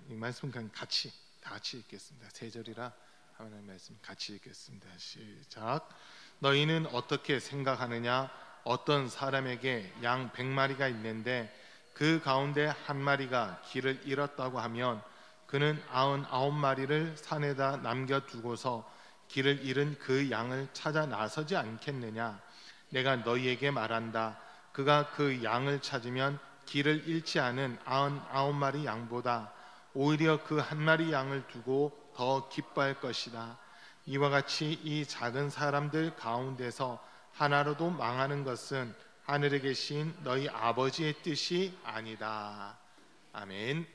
이 말씀 그냥 같이 다 같이 읽겠습니다. 세 절이라 하나님의 말씀 같이 읽겠습니다. 시작. 너희는 어떻게 생각하느냐? 어떤 사람에게 양 100마리가 있는데 그 가운데 한 마리가 길을 잃었다고 하면 그는 99마리를 산에다 남겨두고서 길을 잃은 그 양을 찾아 나서지 않겠느냐? 내가 너희에게 말한다. 그가 그 양을 찾으면 길을 잃지 않은 99마리 양보다 오히려 그 한 마리 양을 두고 더 기뻐할 것이다. 이와 같이 이 작은 사람들 가운데서 하나로도 망하는 것은 하늘에 계신 너희 아버지의 뜻이 아니다. 아멘.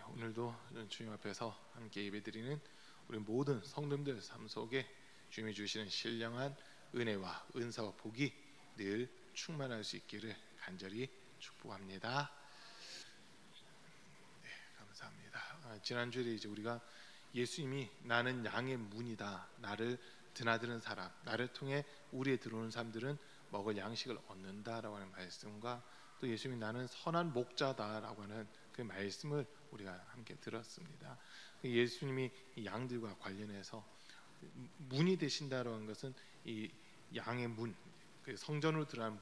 오늘도 주님 앞에서 함께 예배드리는 우리 모든 성도님들 삶 속에 주님이 주시는 신령한 은혜와 은사와 복이 늘 충만할 수 있기를 간절히 축복합니다. 네, 감사합니다. 지난주에 이제 우리가 예수님이 나는 양의 문이다, 나를 드나드는 사람, 나를 통해 우리에 들어오는 사람들은 먹을 양식을 얻는다라고 하는 말씀과 또 예수님이 나는 선한 목자다라고 하는 그 말씀을 우리가 함께 들었습니다. 예수님이 이 양들과 관련해서 문이 되신다라는 것은 이 양의 문, 그 성전으로 들어가는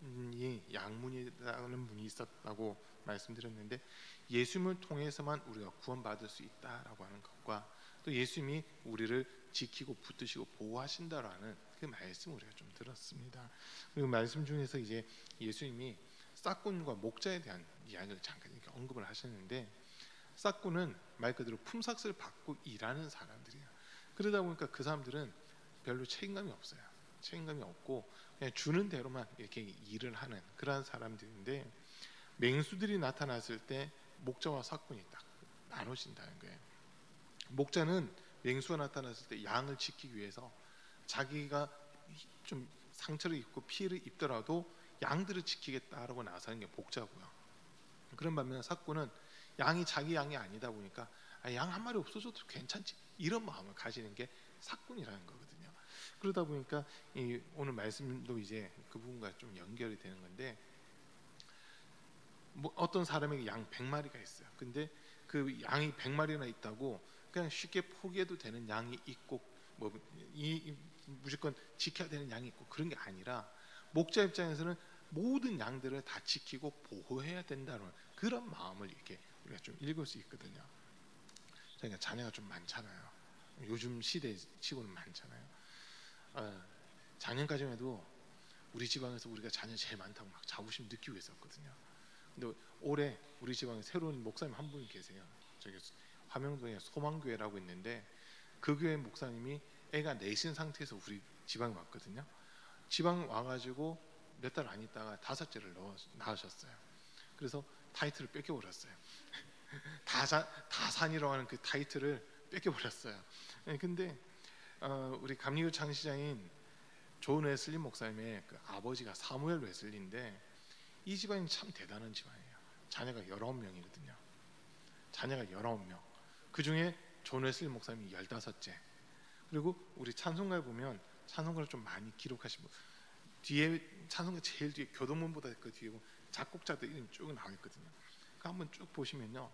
문이 양문이라는 문이 있었다고 말씀드렸는데 예수님을 통해서만 우리가 구원받을 수 있다라고 하는 것과 또 예수님이 우리를 지키고 붙드시고 보호하신다라는 그 말씀을 우리가 좀 들었습니다. 그리고 말씀 중에서 이제 예수님이 싹꾼과 목자에 대한 이야기를 잠깐 이렇게 언급을 하셨는데 싹꾼은 말 그대로 품삯을 받고 일하는 사람들이에요. 그러다 보니까 그 사람들은 별로 책임감이 없어요. 책임감이 없고 그냥 주는 대로만 이렇게 일을 하는 그러한 사람들인데 맹수들이 나타났을 때 목자와 삭꾼이 딱 나눠진다는 거예요. 목자는 맹수가 나타났을 때 양을 지키기 위해서 자기가 좀 상처를 입고 피해를 입더라도 양들을 지키겠다라고 나서는 게 목자고요. 그런 반면에 삭꾼은 양이 자기 양이 아니다 보니까 양 한 마리 없어져도 괜찮지 이런 마음을 가지는 게 삭꾼이라는 거거든요. 그러다 보니까 오늘 말씀도 이제 그 부분과 좀 연결이 되는 건데 뭐 어떤 사람에게 양 100마리가 있어요. 근데 그 양이 100마리나 있다고 그냥 쉽게 포기해도 되는 양이 있고 뭐 무조건 지켜야 되는 양이 있고 그런 게 아니라 목자 입장에서는 모든 양들을 다 지키고 보호해야 된다는 그런 마음을 이렇게 우리가 좀 읽을 수 있거든요. 저희가 자녀가 좀 많잖아요. 요즘 시대 치고는 많잖아요. 작년까지만 해도 우리 지방에서 우리가 자녀 제일 많다고 막 자부심 느끼고 있었거든요. 근데 올해 우리 지방에 새로운 목사님 한 분이 계세요. 저기 화명동에 소망교회라고 있는데 그 교회 목사님이 애가 내신 상태에서 우리 지방에 왔거든요. 지방 와가지고 몇 달 안 있다가 5째를 낳으셨어요. 그래서 타이틀을 뺏겨버렸어요. 다산이라고 하는 그 타이틀을 뺏겨버렸어요. 근데 우리 감리교 창시자인 존 웨슬리 목사님의 그 아버지가 사무엘 웨슬리인데 이 집안이 참 대단한 집안이에요. 자녀가 19명이거든요. 자녀가 19명. 그 중에 존 웨슬리 목사님이 15째. 그리고 우리 찬송가에 보면 찬송가를 좀 많이 기록하신 분 뒤에 찬송가 제일 뒤에 교동문보다 그 뒤에 작곡자들 이름이 쭉 나와 있거든요. 그 한번 쭉 보시면요.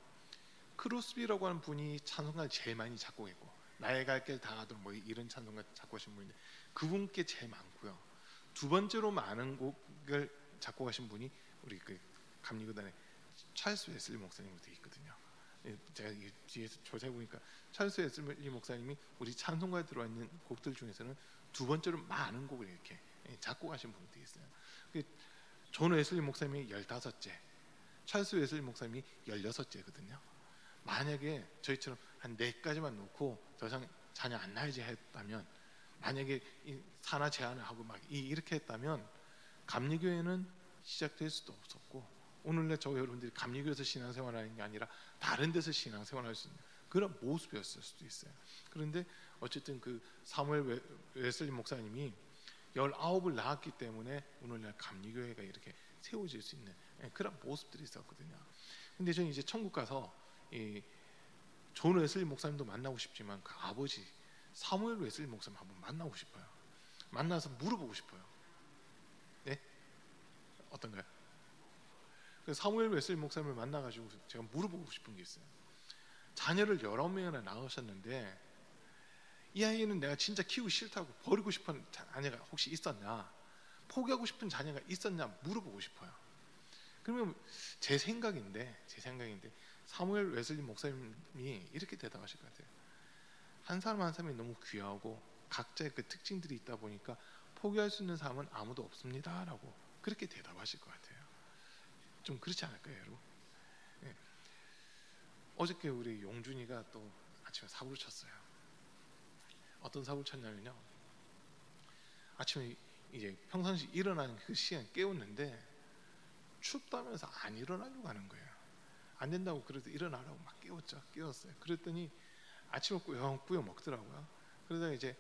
크로스비라고 하는 분이 찬송가를 제일 많이 작곡했고 나의 갈 길 다 가도록 뭐 이런 찬송가 작곡하신 분인데 그분께 제일 많고요. 두 번째로 많은 곡을 작곡하신 분이 우리 그 감리교단의 찰스 웨슬리 목사님으로 되어 있거든요. 제가 뒤에서 조사해 보니까 찰스 웨슬리 목사님이 우리 찬송가에 들어와 있는 곡들 중에서는 두 번째로 많은 곡을 이렇게 작곡하신 분이 되어 있어요. 존 웨슬리 목사님이 15째, 찰스 웨슬리 목사님이 16째거든요. 만약에 저희처럼 한 4가지만 놓고 더 이상 자녀 안 낳아야지 했다면 만약에 산하 제한을 하고 막 이렇게 했다면 감리교회는 시작될 수도 없었고 오늘날 저 여러분들이 감리교회에서 신앙생활하는 게 아니라 다른 데서 신앙생활할 수 있는 그런 모습이었을 수도 있어요. 그런데 어쨌든 그 사무엘 웨슬리 목사님이 19을 낳았기 때문에 오늘날 감리교회가 이렇게 세워질 수 있는 그런 모습들이 있었거든요. 근데 저는 이제 천국 가서 존 웨슬리 목사님도 만나고 싶지만 그 아버지 사무엘 웨슬리 목사님 한번 만나고 싶어요. 만나서 물어보고 싶어요. 네? 어떤가요? 사무엘 웨슬리 목사님을 만나가지고 제가 물어보고 싶은 게 있어요. 자녀를 19명이나 낳으셨는데 이 아이는 내가 진짜 키우기 싫다고 버리고 싶은 자녀가 혹시 있었냐, 포기하고 싶은 자녀가 있었냐 물어보고 싶어요. 그러면 제 생각인데 사무엘 웨슬리 목사님이 이렇게 대답하실 것 같아요. 한 사람 한 사람이 너무 귀하고 각자의 그 특징들이 있다 보니까 포기할 수 있는 사람은 아무도 없습니다 라고 그렇게 대답하실 것 같아요. 좀 그렇지 않을까요, 여러분? 네. 어저께 우리 용준이가 또 아침에 사고를 쳤어요. 어떤 사고를 쳤냐면요, 아침에 이제 평상시 일어나는 그 시간 깨웠는데 춥다면서 안 일어나려고 하는 거예요. 안 된다고 그래도 일어나라고 막 깨웠어요. 그랬더니 아침을 꾸역꾸역 먹더라고요. 그러다가 이제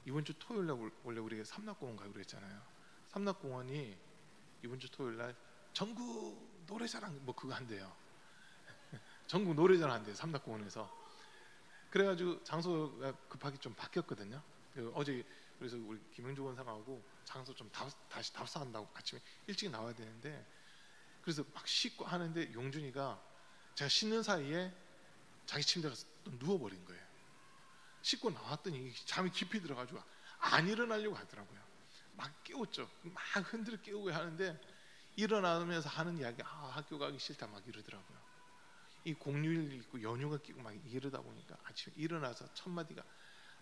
이번 주 토요일 날 원래 우리가 삼락공원 가기로 했잖아요. 삼락공원이 이번 주 토요일 날 전국 노래자랑 뭐 그거 한대요. 전국 노래자랑 한대요, 삼락공원에서. 그래가지고 장소가 급하게 좀 바뀌었거든요. 어제 그래서 우리 김영주 원사하고 장소 좀 다시 답사한다고 아침에 일찍 나와야 되는데, 그래서 막 씻고 하는데 용준이가 제가 씻는 사이에 자기 침대 가서 또 누워버린 거예요. 씻고 나왔더니 잠이 깊이 들어가지고 안 일어나려고 하더라고요. 막 깨웠죠. 막 흔들어 깨우고 하는데 일어나면서 하는 이야기, 학교 가기 싫다 막 이러더라고요. 이 공휴일 있고 연휴가 끼고 막 이러다 보니까 아침에 일어나서 첫 마디가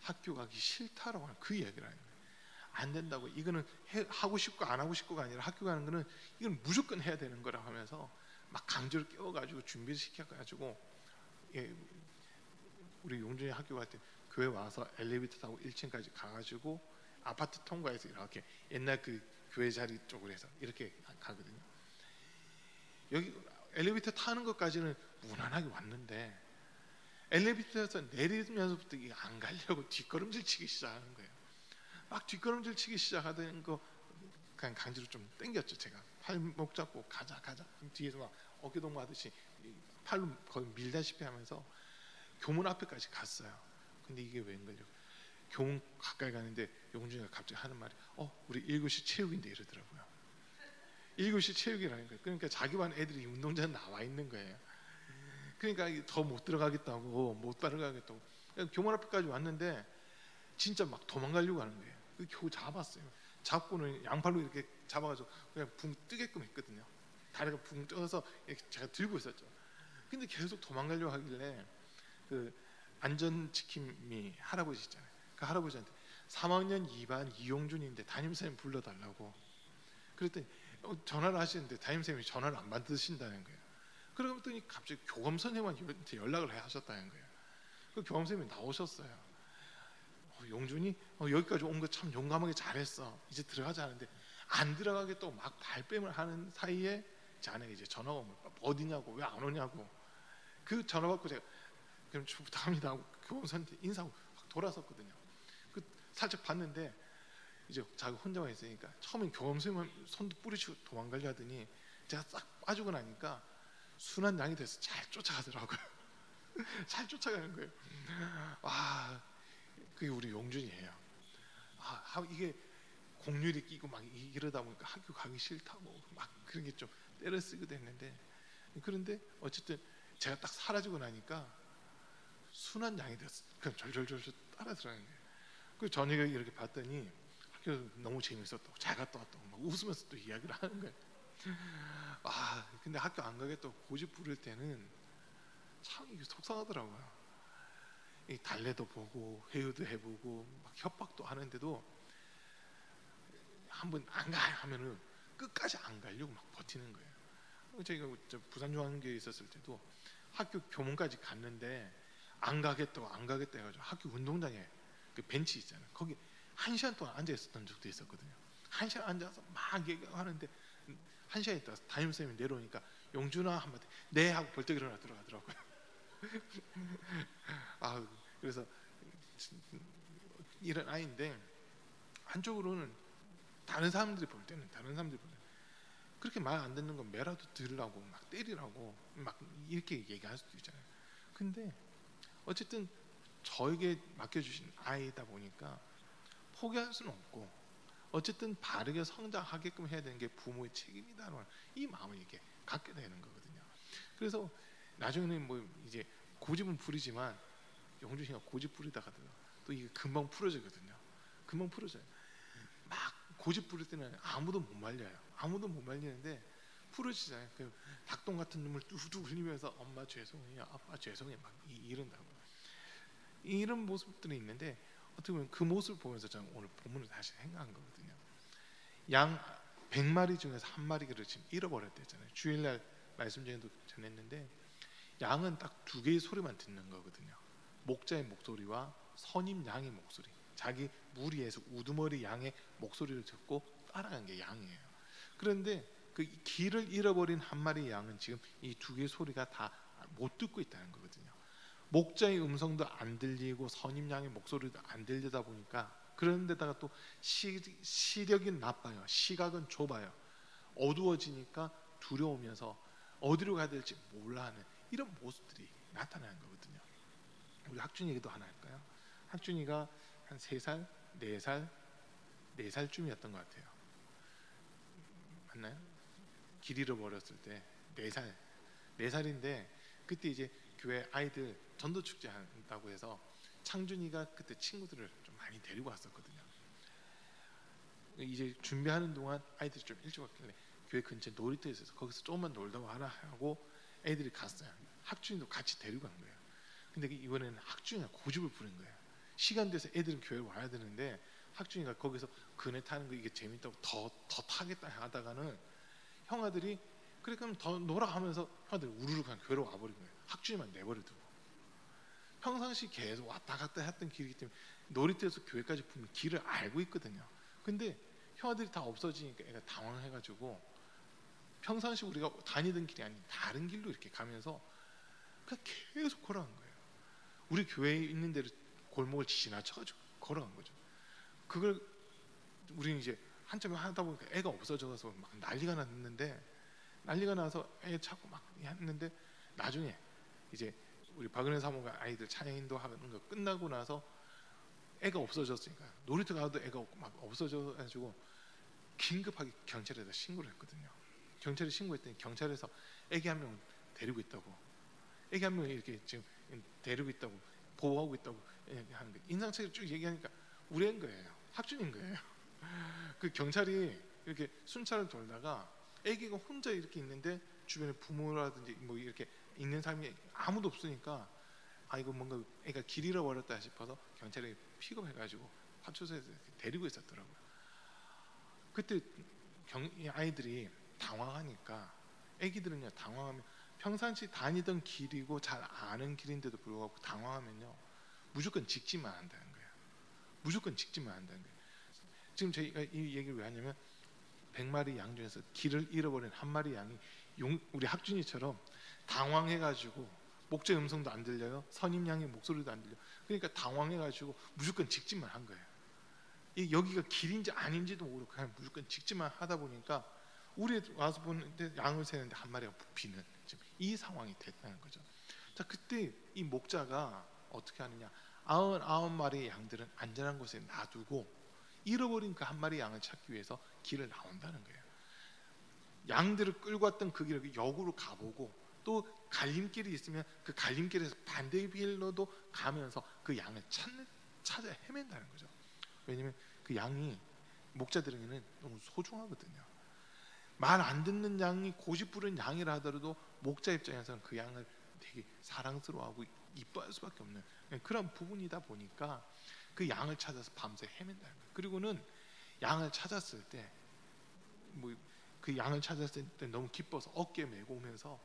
학교 가기 싫다라고 하는 그 이야기를 하는 거예요. 안 된다고, 이거는 하고 싶고 안 하고 싶고가 아니라 학교 가는 거는 이건 무조건 해야 되는 거라 하면서 막 강제로 깨워가지고 준비를 시켜가지고, 우리 용준이 학교 갈 때 교회 와서 엘리베이터 타고 1층까지 가가지고 아파트 통과해서 이렇게 옛날 그 교회 자리 쪽으로 해서 이렇게 가거든요. 여기 엘리베이터 타는 것까지는 무난하게 왔는데 엘리베이터에서 내리면서부터 이게 안 가려고 뒷걸음질 치기 시작하는 거예요. 막 뒷걸음질 치기 시작하던 거 그냥 강제로 좀 당겼죠. 제가 팔목 잡고 가자 뒤에서 막 어깨동무 하듯이 팔로 거의 밀다시피 하면서 교문 앞에까지 갔어요. 근데 이게 웬걸요, 교문 가까이 가는데 용준이가 갑자기 하는 말이 우리 1교시 체육인데 이러더라고요. 1교시 체육이라는 거예요. 그러니까 자기 반 애들이 운동장에 나와 있는 거예요. 그러니까 더 못 들어가겠다고, 못 따라가겠다고 교문 앞에까지 왔는데 진짜 막 도망가려고 하는 거예요. 겨우 잡았어요. 잡고는 양팔로 이렇게 잡아가지고 그냥 붕 뜨게끔 했거든요. 다리가 붕 떠서 제가 들고 있었죠. 근데 계속 도망가려고 하길래 그 안전지킴이 할아버지 있잖아요. 그 할아버지한테 3학년 2반 이용준인데 담임선생님 불러달라고 그랬더니 전화를 하시는데 담임선생님이 전화를 안 받으신다는 거예요. 그러더니 갑자기 교감 선생님한테 연락을 하셨다는 거예요. 그 교감 선생님이 나오셨어요. 용준이 여기까지 온 거 참 용감하게 잘했어, 이제 들어가자 하는데 안 들어가겠다고 막 발뺌을 하는 사이에 제 아내가 이제 전화가 오면 어디냐고, 왜 안 오냐고. 그 전화 받고 제가 그럼 부탁합니다 하고 교감 선생님한테 인사하고 확 돌아섰거든요. 그 살짝 봤는데 이제 자기 혼자만 있으니까 처음엔 교감 선생님 손도 뿌리치고 도망가려 하더니 제가 싹 빠지고 나니까 순한 양이 돼서 잘 쫓아가더라고요. 잘 쫓아가는 거예요. 와, 그게 우리 용준이에요. 이게 공률이 끼고 막 이러다 보니까 학교 가기 싫다고 막 그런 게 좀 때려 쓰기도 했는데, 그런데 어쨌든 제가 딱 사라지고 나니까 순한 양이 됐어. 그냥 절절절 따라 들어가는 거예요. 그 저녁에 이렇게 봤더니 학교 너무 재밌었다고, 잘 갔다 왔다고 막 웃으면서 또 이야기를 하는 거예요. 근데 학교 안 가겠다고 고집 부릴 때는 참 이게 속상하더라고요. 이 달래도 보고 회유도 해보고 막 협박도 하는데도 한번 안 가 하면은 끝까지 안 가려고 막 버티는 거예요. 저희가 부산중앙교회에 있었을 때도 학교 교문까지 갔는데 안 가겠다고 해가지고 학교 운동장에 그 벤치 있잖아요. 거기 1시간 동안 앉아 있었던 적도 있었거든요. 1시간 앉아서 막 얘기하는데 1시간 있다가 담임선생님이 내려오니까 용준아 한마디 네 하고 벌떡 일어나 들어가더라고요. 그래서 이런 아이인데 한쪽으로는 다른 사람들이 볼 때는 그렇게 말 안 듣는 건 매라도 들으라고 막 때리라고 막 이렇게 얘기할 수도 있잖아요. 근데 어쨌든 저에게 맡겨주신 아이다 보니까 포기할 수는 없고 어쨌든 바르게 성장하게끔 해야 되는 게 부모의 책임이다라는 이 마음을 이렇게 갖게 되는 거거든요. 그래서 나중에는 뭐 이제 고집은 부리지만 홍준이가 고집 부리다가도 또 이게 금방 풀어지거든요. 금방 풀어져요. 막 고집 부릴 때는 아무도 못 말려요. 아무도 못 말리는데 풀어지잖아요. 그 닭똥 같은 눈물 뚝뚝 흘리면서 엄마 죄송해요, 아빠 죄송해요 막 이런다고. 이런 모습들이 있는데 어떻게 보면 그 모습을 보면서 저는 오늘 본문을 다시 생각한 거거든요. 양 100마리 중에서 한 마리를 지금 잃어버렸다 했잖아요. 주일날 말씀 중에도 전했는데 양은 딱 두 개의 소리만 듣는 거거든요. 목자의 목소리와 선임 양의 목소리. 자기 무리에서 우두머리 양의 목소리를 듣고 따라간 게 양이에요. 그런데 그 길을 잃어버린 한 마리 양은 지금 이 두 개의 소리가 다 못 듣고 있다는 거거든요. 목자의 음성도 안 들리고 선임 양의 목소리도 안 들리다 보니까, 그런데다가 또 시력이 나빠요. 시각은 좁아요. 어두워지니까 두려우면서 어디로 가야 될지 몰라 하는 이런 모습들이 나타나는 거거든요. 우리 학준이 얘기도 하나 할까요? 학준이가 한 3살, 4살, 4살쯤이었던 것 같아요. 맞나요? 길 잃어버렸을 때 4살, 4살인데 그때 이제 교회 아이들 전도 축제 한다고 해서 창준이가 그때 친구들을 좀 많이 데리고 왔었거든요. 이제 준비하는 동안 아이들이 좀 일찍 왔길래 교회 근처 놀이터에 있어서 거기서 조금만 놀다 와라 하고 애들이 갔어요. 학준이도 같이 데리고 간 거예요. 근데 이번에는 학준이가 고집을 부린 거예요. 시간 돼서 애들은 교회 와야 되는데 학준이가 거기서 그네 타는 거 이게 재밌다고 더 타겠다 하다가는 형아들이 그래 그럼 더 놀아 하면서 형아들이 우르르 그냥 교회로 와버린 거예요. 학준이만 내버려두고. 평상시 계속 왔다 갔다 했던 길이기 때문에 놀이터에서 교회까지 보면 길을 알고 있거든요. 근데 형아들이 다 없어지니까 애가 당황해가지고 평상시 우리가 다니던 길이 아닌 다른 길로 이렇게 가면서 그냥 계속 걸어간 거예요. 우리 교회에 있는 데를 골목을 지나쳐가지고 걸어간 거죠. 그걸 우리는 이제 한참 하다 보니까 애가 없어져서 막 난리가 났는데, 난리가 나서 애 찾고 막 했는데 나중에 이제 우리 박은혜 사모가 아이들 찬양인도 하는 거 끝나고 나서 애가 없어졌으니까 놀이터 가도 애가 막 없어져가지고 긴급하게 경찰에다 신고를 했거든요. 경찰에 신고했더니 경찰에서 애기 한 명 데리고 있다고, 애기 한 명 이렇게 지금 데리고 있다고, 보호하고 있다고 하는 거 인상착의를 쭉 얘기하니까 우리 애인 거예요. 학준인 거예요. 그 경찰이 이렇게 순찰을 돌다가 애기가 혼자 이렇게 있는데 주변에 부모라든지 뭐 이렇게 있는 사람이 아무도 없으니까 아 이거 뭔가 애가 길 잃어버렸다 싶어서 경찰이 픽업해가지고 파출소에서 데리고 있었더라고요. 그때 아이들이 당황하니까, 애기들은요 당황하면 평상시 다니던 길이고 잘 아는 길인데도 불구하고 당황하면요 무조건 직진만 한다는 거예요. 무조건 직진만 한다는 거예요. 지금 저희가 이 얘기를 왜 하냐면 100마리 양 중에서 길을 잃어버린 한 마리 양이 우리 학준이처럼 당황해가지고 목자의 음성도 안 들려요. 선임 양의 목소리도 안 들려. 그러니까 당황해가지고 무조건 직진만 한 거예요. 여기가 길인지 아닌지도 모르고 그냥 무조건 직진만 하다 보니까 우리 와서 보는데 양을 세는데 한 마리가 비는 지금 이 상황이 됐다는 거죠. 자, 그때 이 목자가 어떻게 하느냐? 99마리의 양들은 안전한 곳에 놔두고 잃어버린 그 한 마리 양을 찾기 위해서 길을 나온다는 거예요. 양들을 끌고 왔던 그 길을 역으로 가보고 또 갈림길이 있으면 그 갈림길에서 반대의 길로도 가면서 그 양을 찾아 헤맨다는 거죠. 왜냐면 그 양이 목자들에게는 너무 소중하거든요. 말 안 듣는 양이 고집 부른 양이라 하더라도 목자 입장에서는 그 양을 되게 사랑스러워하고 이뻐할 수밖에 없는 그런 부분이다 보니까 그 양을 찾아서 밤새 헤맨다는 거예요. 그리고는 양을 찾았을 때 그 양을 찾았을 때 너무 기뻐서 어깨에 메고 오면서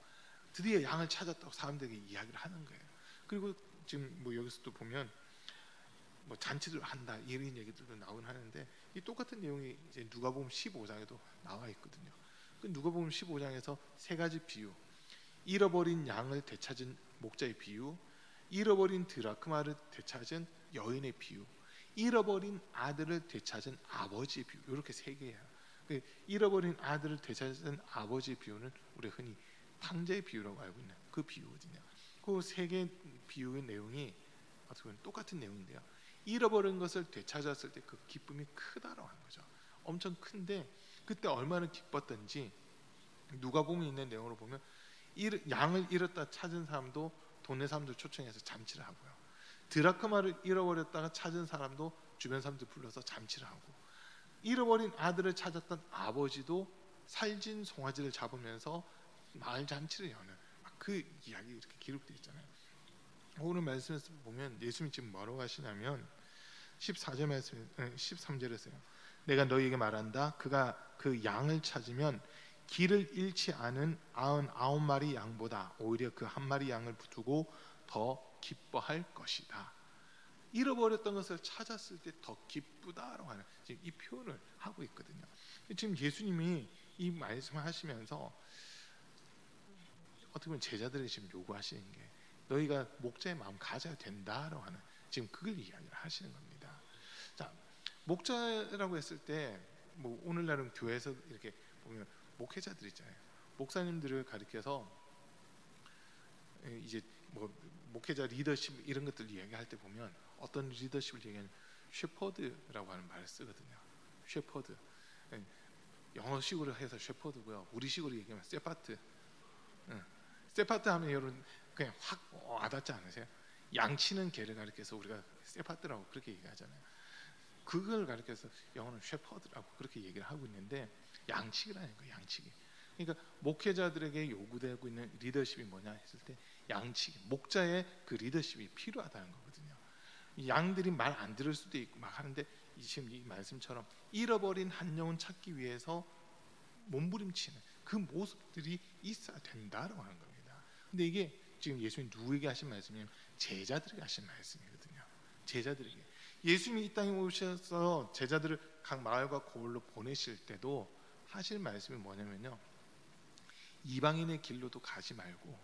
드디어 양을 찾았다고 사람들에게 이야기를 하는 거예요. 그리고 지금 뭐 여기서도 보면 뭐 잔치를 한다 이런 얘기들도 나오긴 하는데 이 똑같은 내용이 이제 누가복음 15장에도 나와 있거든요. 그 누가복음 15장에서 3가지 비유, 잃어버린 양을 되찾은 목자의 비유, 잃어버린 드라크마를 되찾은 여인의 비유, 잃어버린 아들을 되찾은 아버지의 비유, 이렇게 3개예요. 그 잃어버린 아들을 되찾은 아버지의 비유는 우리가 흔히 탕자의 비유라고 알고 있는 그 비유거든요. 그 3개의 비유의 내용이 어떻게 보면 똑같은 내용인데요. 잃어버린 것을 되찾았을 때 그 기쁨이 크다라고 하는 거죠. 엄청 큰데 그때 얼마나 기뻤던지 누가복음에 있는 내용으로 보면 양을 잃었다 찾은 사람도 동네 사람들 초청해서 잔치를 하고요. 드라크마를 잃어버렸다가 찾은 사람도 주변 사람들 불러서 잔치를 하고, 잃어버린 아들을 찾았던 아버지도 살진 송아지를 잡으면서 마을 잔치를 여는 그 이야기 이렇게 기록되어 있잖아요. 오늘 말씀에서 보면 예수님이 지금 뭐라고 하시냐면 14절 말씀 13절에서요. 내가 너희에게 말한다. 그가 그 양을 찾으면 길을 잃지 않은 99마리 양보다 오히려 그 한 마리 양을 두고 더 기뻐할 것이다. 잃어버렸던 것을 찾았을 때 더 기쁘다라고 하는 지금 이 표현을 하고 있거든요. 지금 예수님이 이 말씀을 하시면서 어떻게 보면 제자들에게 지금 요구하시는 게 너희가 목자의 마음 가져야 된다라고 하는 지금 그걸 이야기를 하시는 겁니다. 자, 목자라고 했을 때 뭐 오늘날은 교회에서 이렇게 보면 목회자들 있잖아요. 목사님들을 가리켜서 이제 뭐 목회자 리더십 이런 것들 이야기할 때 보면 어떤 리더십을 얘기하면 셰퍼드라고 하는 말을 쓰거든요. 셰퍼드. 영어식으로 해서 셰퍼드고요. 우리식으로 얘기하면 세파트. 세파트 하면 여러분 그냥 확 와닿지 않으세요? 양치는 개를 가리켜서 우리가 세파트라고 그렇게 얘기하잖아요. 그걸 가리켜서 영어는 셰퍼드라고 그렇게 얘기를 하고 있는데 양치기라는 거예요. 양치기. 그러니까 목회자들에게 요구되고 있는 리더십이 뭐냐 했을 때 양치기, 목자의 그 리더십이 필요하다는 거거든요. 이 양들이 말 안 들을 수도 있고 막 하는데 지금 이 말씀처럼 잃어버린 한 영혼 찾기 위해서 몸부림치는 그 모습들이 있어야 된다라고 하는 겁니다. 근데 이게 지금 예수님 누구에게 하신 말씀이냐면 제자들에게 하신 말씀이거든요. 제자들에게. 예수님이 이 땅에 오셔서 제자들을 각 마을과 고을로 보내실 때도 하실 말씀이 뭐냐면요. 이방인의 길로도 가지 말고,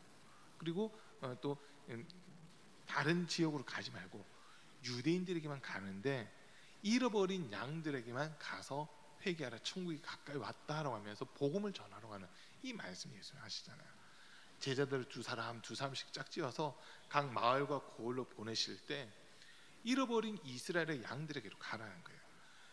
그리고 또 다른 지역으로 가지 말고 유대인들에게만 가는데 잃어버린 양들에게만 가서 회개하라, 천국이 가까이 왔다라고 하면서 복음을 전하러 가는 이 말씀 예수님 하시잖아요. 제자들을 두 사람씩 짝지어서 각 마을과 고을로 보내실 때 잃어버린 이스라엘의 양들에게로 가라는 거예요.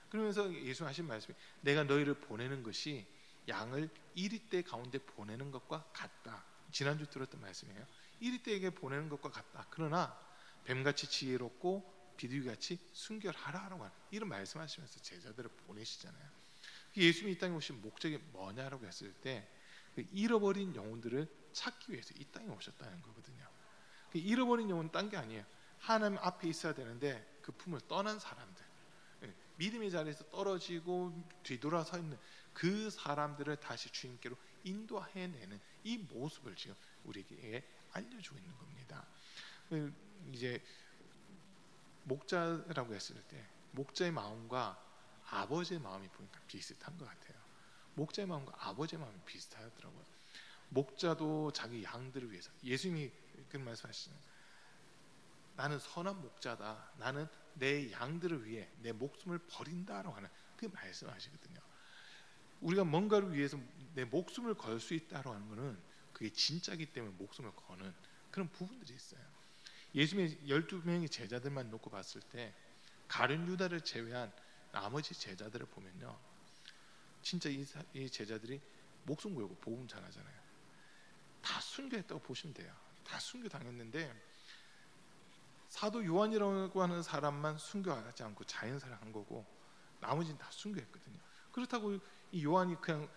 그러면서 예수 하신 말씀이 내가 너희를 보내는 것이 양을 이리떼 가운데 보내는 것과 같다. 지난주 들었던 말씀이에요. 이리떼에게 보내는 것과 같다. 그러나 뱀같이 지혜롭고 비둘기같이 순결하라라고 하는 이런 말씀하시면서 제자들을 보내시잖아요. 예수님이 이 땅에 오신 목적이 뭐냐라고 했을 때 잃어버린 영혼들을 찾기 위해서 이 땅에 오셨다는 거거든요. 잃어버린 영혼은 딴 게 아니에요. 하나님 앞에 있어야 되는데 그 품을 떠난 사람들, 믿음의 자리에서 떨어지고 뒤돌아서 있는 그 사람들을 다시 주님께로 인도해내는 이 모습을 지금 우리에게 알려주고 있는 겁니다. 이제 목자라고 했을 때 목자의 마음과 아버지의 마음이 보니까 비슷한 것 같아요. 목자의 마음과 아버지의 마음이 비슷하더라고요. 목자도 자기 양들을 위해서, 예수님이 그런 말씀하시잖아요. 나는 선한 목자다. 나는 내 양들을 위해 내 목숨을 버린다라고 하는 그 말씀하시거든요. 우리가 뭔가를 위해서 내 목숨을 걸 수 있다라고 하는 것은 그게 진짜기 때문에 목숨을 거는 그런 부분들이 있어요. 예수님의 12명의 제자들만 놓고 봤을 때 가룟 유다를 제외한 나머지 제자들을 보면요, 진짜 이 제자들이 목숨 걸고 복음 전하잖아요. 다 순교했다고 보시면 돼요. 다 순교당했는데 사도 요한이라고 하는 사람만 순교하지 않고 자연사를 한 거고 나머지는 다 순교했거든요. 그렇다고 이 요한이 그냥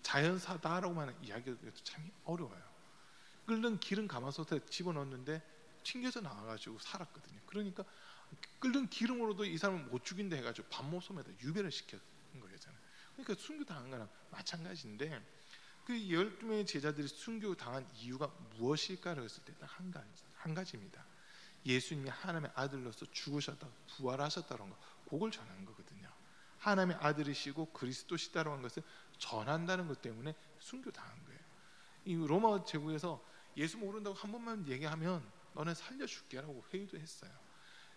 자연사다라고 하는 이야기도 참 어려워요. 끓는 기름 가마솥에 집어넣었는데 튕겨져 나와가지고 살았거든요. 그러니까 끓는 기름으로도 이 사람을 못 죽인다 해가지고 밥모섬에다 유배를 시킨 거잖아요. 그러니까 순교당한 거랑 마찬가지인데 그 12명의 제자들이 순교당한 이유가 무엇일까라고 했을 때 딱 한 가지입니다. 예수님이 하나님의 아들로서 죽으셨다 부활하셨다는 거, 그걸 전하는 거거든요. 하나님의 아들이시고 그리스도시다라고 하는 것을 전한다는 것 때문에 순교당한 거예요. 이 로마 제국에서 예수 모른다고 한 번만 얘기하면 너네 살려줄게라고 회유도 했어요.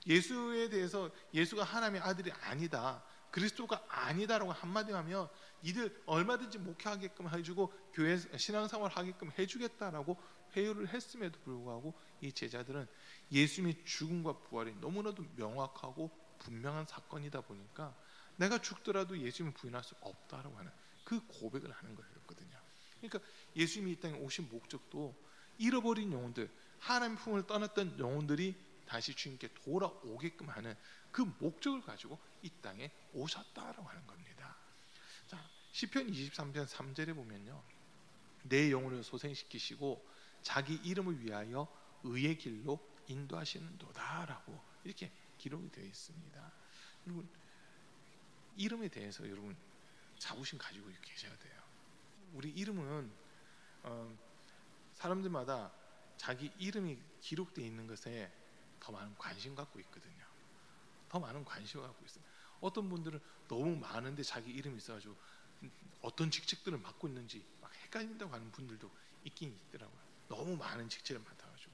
예수에 대해서 예수가 하나님의 아들이 아니다, 그리스도가 아니다라고 한마디 하면 이들 얼마든지 목회하게끔 해주고 교회 신앙생활 하게끔 해주겠다라고 회유를 했음에도 불구하고 이 제자들은 예수님의 죽음과 부활이 너무나도 명확하고 분명한 사건이다 보니까 내가 죽더라도 예수님을 부인할 수 없다라고 하는 그 고백을 하는 거였거든요. 그러니까 예수님이 이 땅에 오신 목적도 잃어버린 영혼들, 하나님 품을 떠났던 영혼들이 다시 주님께 돌아오게끔 하는 그 목적을 가지고 이 땅에 오셨다라고 하는 겁니다. 자, 시편 23편 3절에 보면요, 내 영혼을 소생시키시고 자기 이름을 위하여 의의 길로 인도하시는도다라고 이렇게 기록이 되어 있습니다. 여러분, 이름에 대해서 여러분 자부심 가지고 계셔야 돼요. 우리 이름은 사람들마다 자기 이름이 기록되어 있는 것에 더 많은 관심 갖고 있거든요. 더 많은 관심을 갖고 있어요. 어떤 분들은 너무 많은데 자기 이름이 있어가지고 어떤 직책들을 맡고 있는지 막 헷갈린다고 하는 분들도 있긴 있더라고요. 너무 많은 직책을 맡아가지고.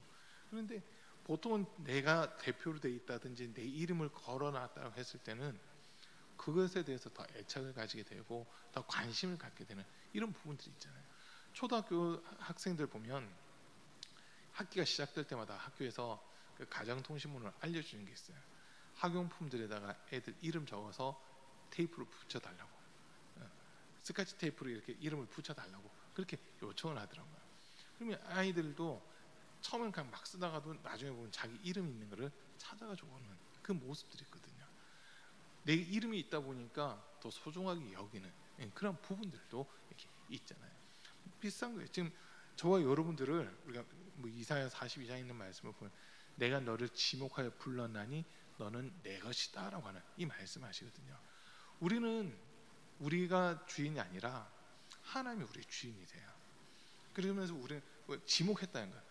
그런데 보통은 내가 대표로 돼 있다든지 내 이름을 걸어놨다고 했을 때는 그것에 대해서 더 애착을 가지게 되고 더 관심을 갖게 되는 이런 부분들이 있잖아요. 초등학교 학생들 보면 학기가 시작될 때마다 학교에서 그 가정통신문을 알려주는 게 있어요. 학용품들에다가 애들 이름 적어서 테이프로 붙여달라고, 스카치 테이프로 이렇게 이름을 붙여달라고 그렇게 요청을 하더라고요. 그러면 아이들도 처음엔 그냥 막 쓰다가도 나중에 보면 자기 이름 있는 거를 찾아가지고 오는 그 모습들이 있거든요. 내 이름이 있다 보니까 더 소중하게 여기는 그런 부분들도 이렇게 있잖아요. 비슷한 거예요. 지금 저와 여러분들을 우리가 뭐 이사야 42장에 있는 말씀을 보면 내가 너를 지목하여 불렀나니 너는 내 것이다라고 하는 이 말씀하시거든요. 우리는 우리가 주인이 아니라 하나님이 우리의 주인이 돼요. 그러면서 우리는 지목했다는 거예요.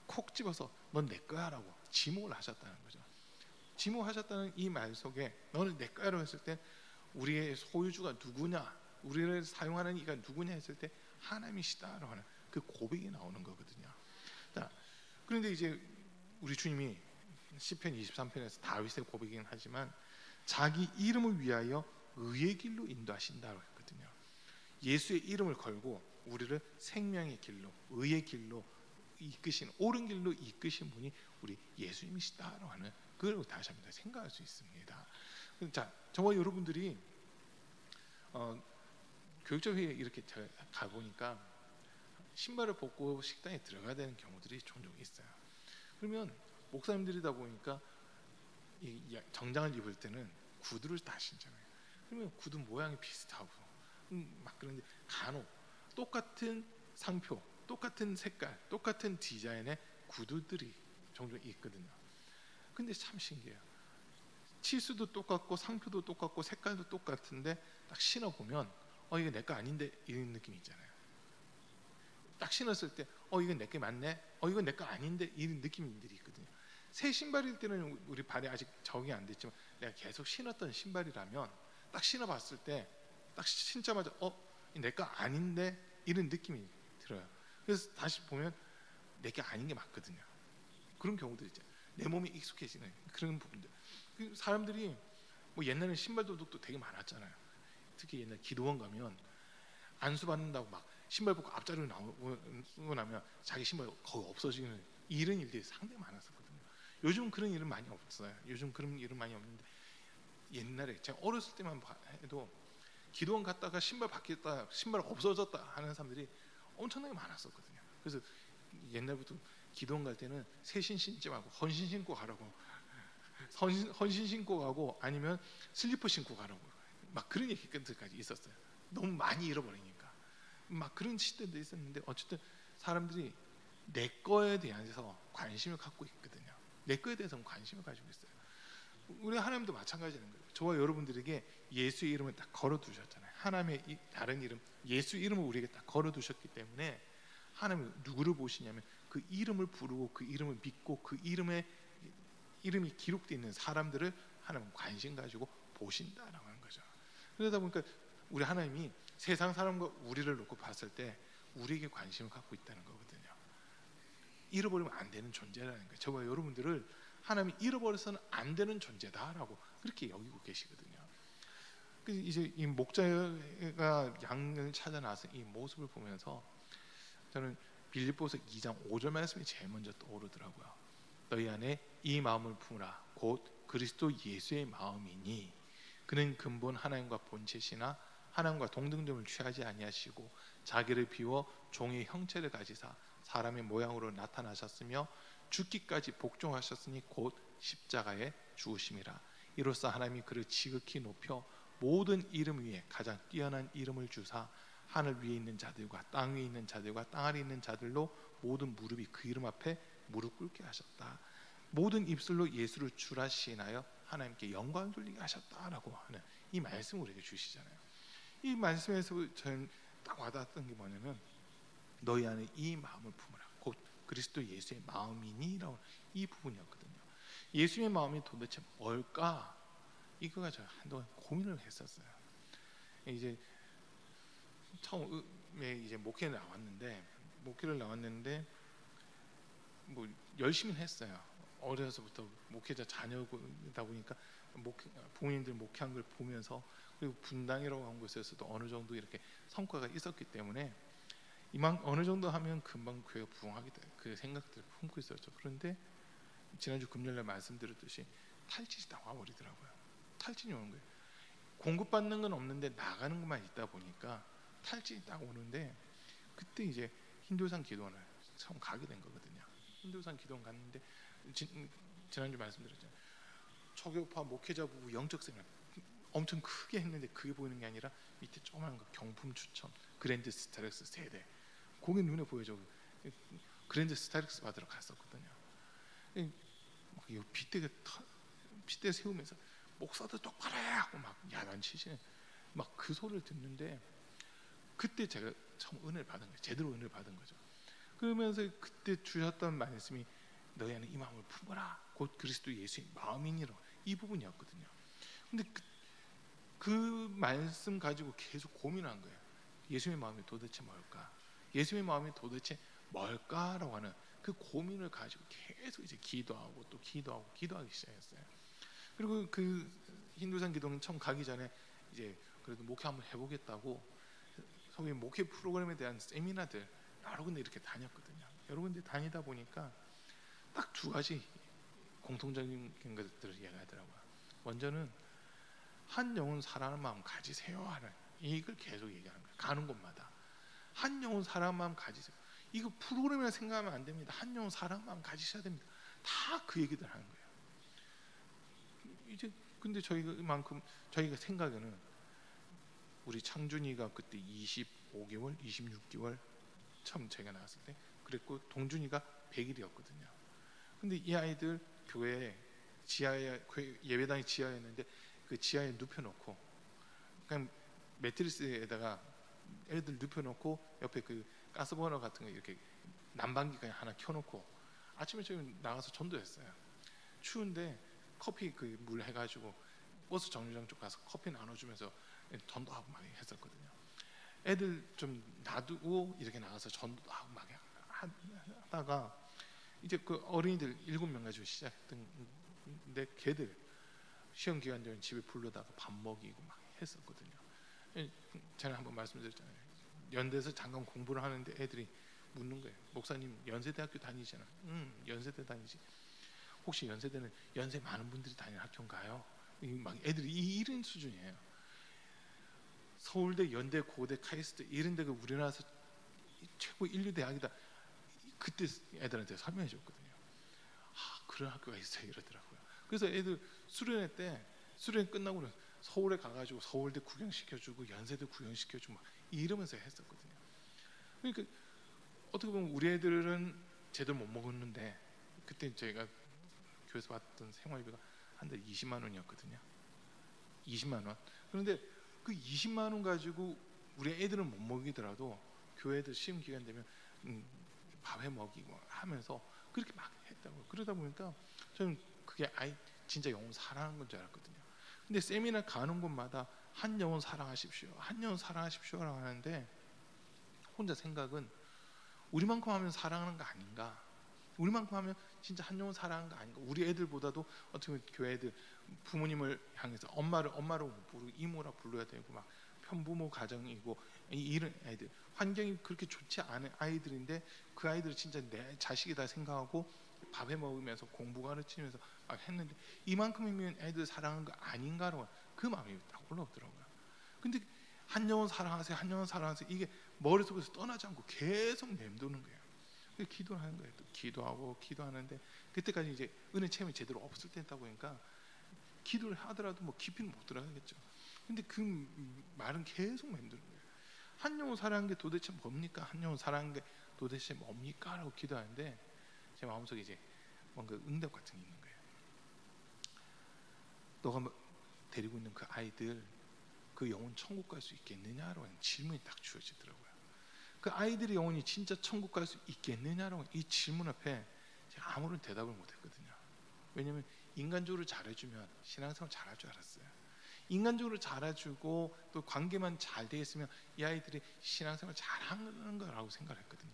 콕 집어서 넌 내 거야라고 지목을 하셨다는 거죠. 지목하셨다는 이 말 속에 너는 내 거야라고 했을 때 우리의 소유주가 누구냐, 우리를 사용하는 이가 누구냐 했을 때 하나님이시다라고 하는 그 고백이 나오는 거거든요. 자, 그런데 이제 우리 주님이 시편 23편에서 다윗의 고백이긴 하지만 자기 이름을 위하여 의의 길로 인도하신다고 했거든요. 예수의 이름을 걸고 우리를 생명의 길로, 의의 길로 이끄신, 옳은 길로 이끄신 분이 우리 예수님이시다라고 하는 그걸 다시 한번 생각할 수 있습니다. 자, 저와 여러분들이 교육적 회의에 이렇게 가보니까 신발을 벗고 식당에 들어가야 되는 경우들이 종종 있어요. 그러면 목사님들이다 보니까 이 정장을 입을 때는 구두를 다 신잖아요. 그러면 구두 모양이 비슷하고 막 그런데 간혹 똑같은 상표, 똑같은 색깔, 똑같은 디자인의 구두들이 종종 있거든요. 근데 참 신기해요. 치수도 똑같고 상표도 똑같고 색깔도 똑같은데 딱 신어보면 이게 내 거 아닌데 이런 느낌이 있잖아요. 딱 신었을 때 이건 내 게 맞네, 이건 내 거 아닌데 이런 느낌들이 있거든요. 새 신발일 때는 우리 발에 아직 적응이 안 됐지만 내가 계속 신었던 신발이라면 딱 신어봤을 때 딱 신자마자 내 거 아닌데 이런 느낌이 들어요. 그래서 다시 보면 내 게 아닌 게 맞거든요. 그런 경우들 있죠. 내 몸이 익숙해지는 그런 부분들. 사람들이 뭐 옛날에 신발 도둑도 되게 많았잖아요. 특히 옛날 기도원 가면 안수 받는다고 막 신발 벗고 앞자리로 나오고 나면 자기 신발 거의 없어지는 이런 일들이 상당히 많았었거든요. 요즘 그런 일은 많이 없어요. 요즘 그런 일은 많이 없는데 옛날에 제가 어렸을 때만 해도 기도원 갔다가 신발 바뀌었다, 신발 없어졌다 하는 사람들이 엄청나게 많았었거든요. 그래서 옛날부터 기도원 갈 때는 새신 신지 말고 헌신 신고 가라고, 헌신 신고 가고 아니면 슬리퍼 신고 가라고 막 그런 얘기까지 있었어요. 너무 많이 잃어버리니까 막 그런 시대도 있었는데 어쨌든 사람들이 내 거에 대해서 관심을 갖고 있거든요. 내 거에 대해서는 관심을 가지고 있어요. 우리 하나님도 마찬가지인 거예요. 저와 여러분들에게 예수의 이름을 딱 걸어두셨잖아요. 하나님의 다른 이름 예수 이름을 우리에게 딱 걸어두셨기 때문에 하나님은 누구를 보시냐면 그 이름을 부르고 그 이름을 믿고 그 이름이 기록되어 있는 사람들을 하나님은 관심 가지고 보신다라고 하는 거죠. 그러다 보니까 우리 하나님이 세상 사람과 우리를 놓고 봤을 때 우리에게 관심을 갖고 있다는 거거든요. 잃어버리면 안 되는 존재라는 거예요. 저와 여러분들을 하나님이 잃어버려서는 안 되는 존재다라고 그렇게 여기고 계시거든요. 그래서 이제 이 목자가 양을 찾아 나선 이 모습을 보면서 저는 빌립보서 2장 5절 말씀이 제일 먼저 떠오르더라고요. 너희 안에 이 마음을 품으라 곧 그리스도 예수의 마음이니 그는 근본 하나님과 본체시나 하나님과 동등됨을 취하지 아니하시고 자기를 비워 종의 형체를 가지사 사람의 모양으로 나타나셨으며 죽기까지 복종하셨으니 곧 십자가에 죽으심이라. 이로써 하나님이 그를 지극히 높여 모든 이름 위에 가장 뛰어난 이름을 주사 하늘 위에 있는 자들과 땅 위에 있는 자들과 땅 아래 있는 자들로 모든 무릎이 그 이름 앞에 무릎 꿇게 하셨다. 모든 입술로 예수를 주라 시인하여 하나님께 영광을 돌리게 하셨다라고 하는 이 말씀을 우리에게 주시잖아요. 이 말씀에서 저는 딱 와닿았던 게 뭐냐면 너희 안에 이 마음을 품으라. 곧 그리스도 예수의 마음이니라고 이 부분이었거든요. 예수의 마음이 도대체 뭘까? 이거가 제가 한동안 고민을 했었어요. 이제 처음에 이제 목회를 나왔는데 뭐 열심히 했어요. 어려서부터 목회자 자녀다 보니까 부모님들 목회한 걸 보면서 그리고 분당이라고 한 곳에서도 어느 정도 이렇게 성과가 있었기 때문에 어느 정도 하면 금방 교회가 부흥하겠다 그 생각들을 품고 있었죠. 그런데 지난주 금요일날 말씀드렸듯이 탈진이 다 와버리더라고요. 탈진이 오는 거예요. 공급받는 건 없는데 나가는 것만 있다 보니까 탈진이 딱 오는데 그때 이제 힌두산 기도원을 처음 가게 된 거거든요. 힌두산 기도원 갔는데 지난주 말씀드렸잖아요. 초교파 목회자 부부 영적 세미나 엄청 크게 했는데 그게 보이는 게 아니라 밑에 조그만 거 경품 추첨 그랜드 스타렉스 세대 그게 눈에 보여져. 그랜드 스타렉스 받으러 갔었거든요. 이 빗대 세우면서 목사도 똑바로 해 하고 막 야단치시는 막 그 소리를 듣는데 그때 제가 처음 은혜를 받은 거예요. 제대로 은혜를 받은 거죠. 그러면서 그때 주셨던 말씀이 너희 안에 이 마음을 품어라. 곧 그리스도 예수의 마음이니라. 이 부분이었거든요. 근데 그 말씀 가지고 계속 고민한 거예요. 예수의 마음이 도대체 뭘까? 예수의 마음이 도대체 뭘까라고 하는 그 고민을 가지고 계속 이제 기도하고 또 기도하기 시작했어요. 그리고 그 힌두산 기도는 처음 가기 전에 이제 그래도 목회 한번 해보겠다고 소위 목회 프로그램에 대한 세미나들 여러 군데 이렇게 다녔거든요. 여러 군데 다니다 보니까 딱 두 가지 공통적인 것들을 얘기하더라고요. 먼저는 한 영혼 사랑하는 마음 가지세요 하는 이걸 계속 얘기하는 거예요. 가는 곳마다 한 영혼 사랑하는 마음 가지세요. 이거 프로그램이라 생각하면 안 됩니다. 한 영혼 사랑하는 마음 가지셔야 됩니다. 다 그 얘기들 하는 거예요. 이제 근데 저희가 생각에는 우리 창준이가 그때 25개월, 26개월 처음 제가 나왔을 때 그랬고 동준이가 100일이었거든요. 근데 이 아이들 교회 지하에 예배당이 지하였는데 그 지하에 눕혀놓고 그냥 매트리스에다가 애들 눕혀놓고 옆에 그 가스버너 같은 거 이렇게 난방기 그냥 하나 켜놓고 아침에 저희 나가서 전도했어요. 추운데 커피 그 물 해가지고 버스 정류장 쪽 가서 커피 나눠주면서 전도하고 막 했었거든요. 애들 좀 놔두고 이렇게 나가서 전도도 하고 막 하다가 이제 그 어린이들 7명 가지고 시작했던데 걔들 시험 기간 전에 집에 불러다가 밥 먹이고 막 했었거든요. 제가 한번 말씀드렸잖아요. 연대에서 잠깐 공부를 하는데 애들이 묻는 거예요. 목사님 연세대학교 다니잖아. 연세대 다니지. 혹시 연세대는 연세 많은 분들이 다니는 학교인가요? 막 애들이 이런 수준이에요. 서울대, 연대, 고대, 카이스트 이런 데가 우리나라에서 최고 인류 대학이다. 그때 애들한테 설명해 줬거든요. 아, 그런 학교가 있어요 이러더라고요. 그래서 애들 수련회 때 수련 끝나고는 서울에 가가지고 서울대 구경시켜주고 연세대 구경시켜주고 막 이러면서 했었거든요. 그러니까 어떻게 보면 우리 애들은 제대로 못 먹었는데 그때 저희가 교회에서 받던 생활비가 한 달 20만 원이었거든요. 20만 원. 그런데 그 20만 원 가지고 우리 애들은 못 먹이더라도 교회들 시험 기간 되면 밥해 먹이고 하면서 그렇게 막 했다고. 그러다 보니까 저는 그게 진짜 영혼 사랑하는 건 줄 알았거든요. 근데 세미나 가는 곳마다 한 영혼 사랑하십시오, 한 영혼 사랑하십시오라고 하는데 혼자 생각은 우리만큼 하면 사랑하는 거 아닌가? 우리만큼 하면 진짜 한 영혼 사랑하는 거 아닌가? 우리 애들보다도 어떻게 보면 교회 애들 부모님을 향해서 엄마로 못 부르고 이모라 불러야 되고 막 편부모 가정이고 이런 애들 환경이 그렇게 좋지 않은 아이들인데 그 아이들을 진짜 내 자식이다 생각하고 밥해 먹으면서 공부 가르치면서 막 했는데 이만큼이면 애들 사랑한 거 아닌가로 그 마음이 딱 올라오더라고요. 근데 한 영혼 사랑하세요, 한 영혼 사랑하세요, 이게 머릿속에서 떠나지 않고 계속 맴도는 거예요. 기도를 하는 거예요. 또 기도하고 기도하는데 그때까지 이제 은혜 체험이 제대로 없을 때다 보니까 기도를 하더라도 뭐 깊이는 못 들어가겠죠. 근데 그 말은 계속 맴도는 거예요. 한 영혼 사랑하는 게 도대체 뭡니까? 한 영혼 사랑하는 게 도대체 뭡니까? 라고 기도하는데 제 마음속에 이제 뭔가 응답 같은 게 있는 거예요. 너가 데리고 있는 그 아이들, 그 영혼 천국 갈 수 있겠느냐라고 하는 질문이 딱 주어지더라고요. 그 아이들의 영혼이 진짜 천국 갈 수 있겠느냐라고 이 질문 앞에 제가 아무런 대답을 못했거든요. 왜냐하면 인간적으로 잘해주면 신앙생활 잘할 줄 알았어요. 인간적으로 잘해주고 또 관계만 잘 돼 있으면 이 아이들이 신앙생활 잘하는 거라고 생각했거든요.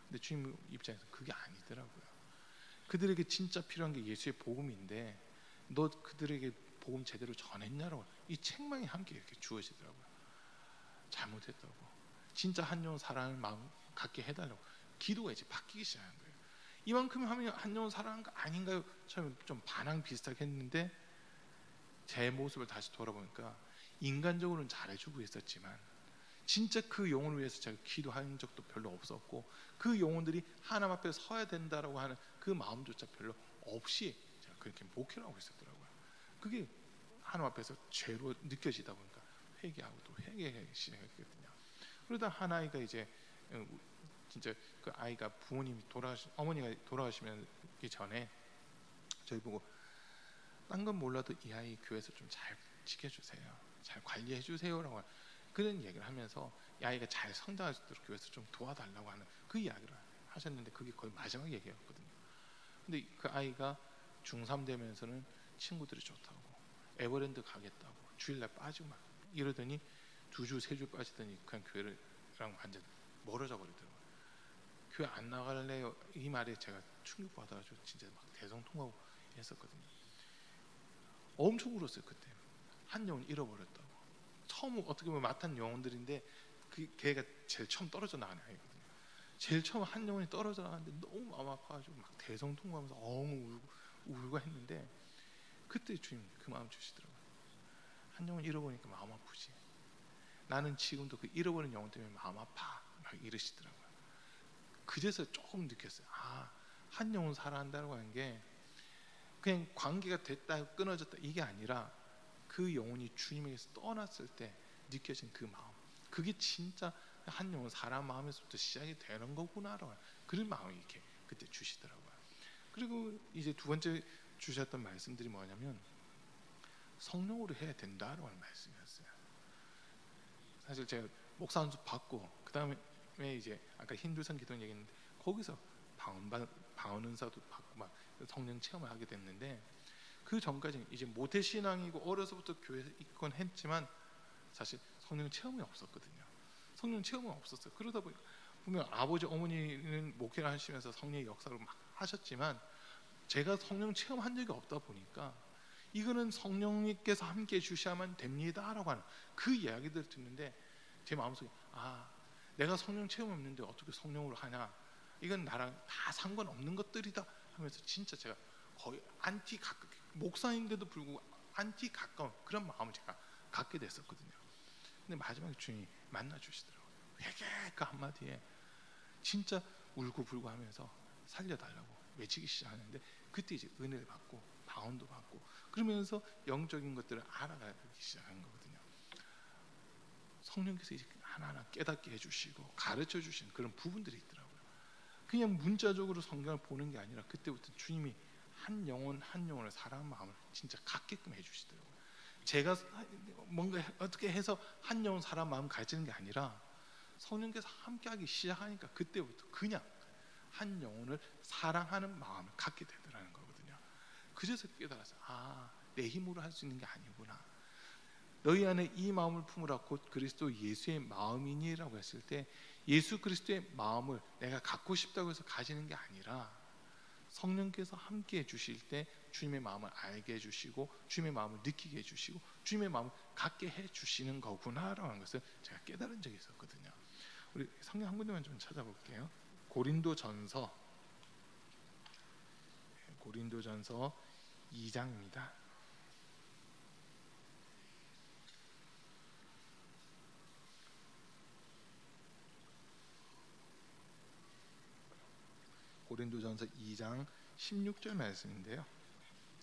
근데 주님 입장에서 그게 아니더라고요. 그들에게 진짜 필요한 게 예수의 복음인데 너 그들에게 복음 제대로 전했냐라고 이 책망이 함께 이렇게 주어지더라고요. 잘못했다고, 진짜 한 영혼 사랑하는 마음 갖게 해달라고 기도가 이제 바뀌기 시작한 거예요. 이만큼 하면 한 영혼 사랑한 거 아닌가요? 처음에 좀 반항 비슷하게 했는데 제 모습을 다시 돌아보니까 인간적으로는 잘해주고 있었지만 진짜 그 영혼을 위해서 제가 기도한 적도 별로 없었고 그 영혼들이 하나님 앞에 서야 된다라고 하는 그 마음조차 별로 없이 제가 그렇게 목회를 하고 있었더라고요. 그게 하나님 앞에서 죄로 느껴지다 보니까 회개하고 또 회개하기 시작했거든요. 그러다 한 아이가 이제 진짜 그 아이가 부모님이 어머니가 돌아가시기 전에 저희 보고 딴 건 몰라도 이 아이 교회에서 좀 잘 지켜주세요, 잘 관리해 주세요라고 그런 얘기를 하면서 이 아이가 잘 성장할 수 있도록 교회에서 좀 도와달라고 하는 그 이야기를 하셨는데 그게 거의 마지막 얘기였거든요. 근데 그 아이가 중3 되면서는 친구들이 좋다고 에버랜드 가겠다고 주일날 빠지고 막 이러더니 2주 3주 빠지더니 그냥 교회랑 완전 멀어져 버리더라고요. 교회 안 나갈래요? 이 말에 제가 충격받아가지고 진짜 막 대성통곡하고 했었거든요. 엄청 울었어요. 그때 한 영혼 잃어버렸다고. 처음 어떻게 보면 맡은 영혼들인데 그 걔가 제일 처음 떨어져 나가는 아이거든요. 제일 처음 한 영혼이 떨어져 나가는데 너무 마음 아파가지고 막 대성통곡하면서 엉 울고 했는데 그때 주님 그 마음 주시더라고요. 한 영혼 잃어버리니까 마음 아프지. 나는 지금도 그 잃어버린 영혼 때문에 마음 아파. 막 이러시더라고요. 그제서 조금 느꼈어요. 아, 한 영혼 사랑한다고 하는 게 그냥 관계가 됐다 끊어졌다 이게 아니라 그 영혼이 주님에게서 떠났을 때 느껴진 그 마음, 그게 진짜 한 영혼 사람 마음에서부터 시작이 되는 거구나라고 그런 마음이 이렇게 그때 주시더라고요. 그리고 이제 두 번째 주셨던 말씀들이 뭐냐면 성령으로 해야 된다라고 하는 말씀이었어요. 사실 제가 목사 안수 받고 그 다음에 이제 아까 힌두성 기도 얘기했는데 거기서 방언 은사도 받고 막 성령 체험을 하게 됐는데 그 전까지는 이제 모태 신앙이고 어려서부터 교회에 있곤 했지만 사실 성령 체험이 없었거든요. 성령 체험은 없었어요. 그러다 보니까 분명 아버지 어머니는 목회를 하시면서 성령의 역사를 막 하셨지만 제가 성령 체험한 적이 없다 보니까 이거는 성령님께서 함께 주셔야만 됩니다라고 하는 그 이야기들을 듣는데 제 마음속에 아, 내가 성령 체험 없는데 어떻게 성령으로 하냐, 이건 나랑 다 상관없는 것들이다 하면서 진짜 제가 거의 안티 가까운, 목사인데도 불구하고 안티 가까운 그런 마음을 제가 갖게 됐었거든요. 근데 마지막에 주님이 만나 주시더라고요. 회개 그 한마디에 진짜 울고불고 하면서 살려달라고 외치기 시작하는데 그때 이제 은혜를 받고 방언도 받고 그러면서 영적인 것들을 알아가기 시작한 거거든요. 성령께서 이제 하나하나 깨닫게 해주시고 가르쳐 주시는 그런 부분들이 있더라고요. 그냥 문자적으로 성경을 보는 게 아니라 그때부터 주님이 한 영혼 한 영혼을 사랑하는 마음을 진짜 갖게끔 해주시더라고요. 제가 뭔가 어떻게 해서 한 영혼 사람 마음 가지는 게 아니라 성령께서 함께하기 시작하니까 그때부터 그냥 한 영혼을 사랑하는 마음을 갖게 되더라는 거거든요. 그래서 깨달았어요. 아, 내 힘으로 할 수 있는 게 아니구나. 너희 안에 이 마음을 품으라 곧 그리스도 예수의 마음이니라고 했을 때 예수 그리스도의 마음을 내가 갖고 싶다고 해서 가지는 게 아니라 성령께서 함께 해주실 때 주님의 마음을 알게 해주시고 주님의 마음을 느끼게 해주시고 주님의 마음을 갖게 해주시는 거구나라는 것을 제가 깨달은 적이 있었거든요. 우리 성경 한 군데만 좀 찾아볼게요. 고린도전서 2장입니다. 고린도전서 2장 16절 말씀인데요.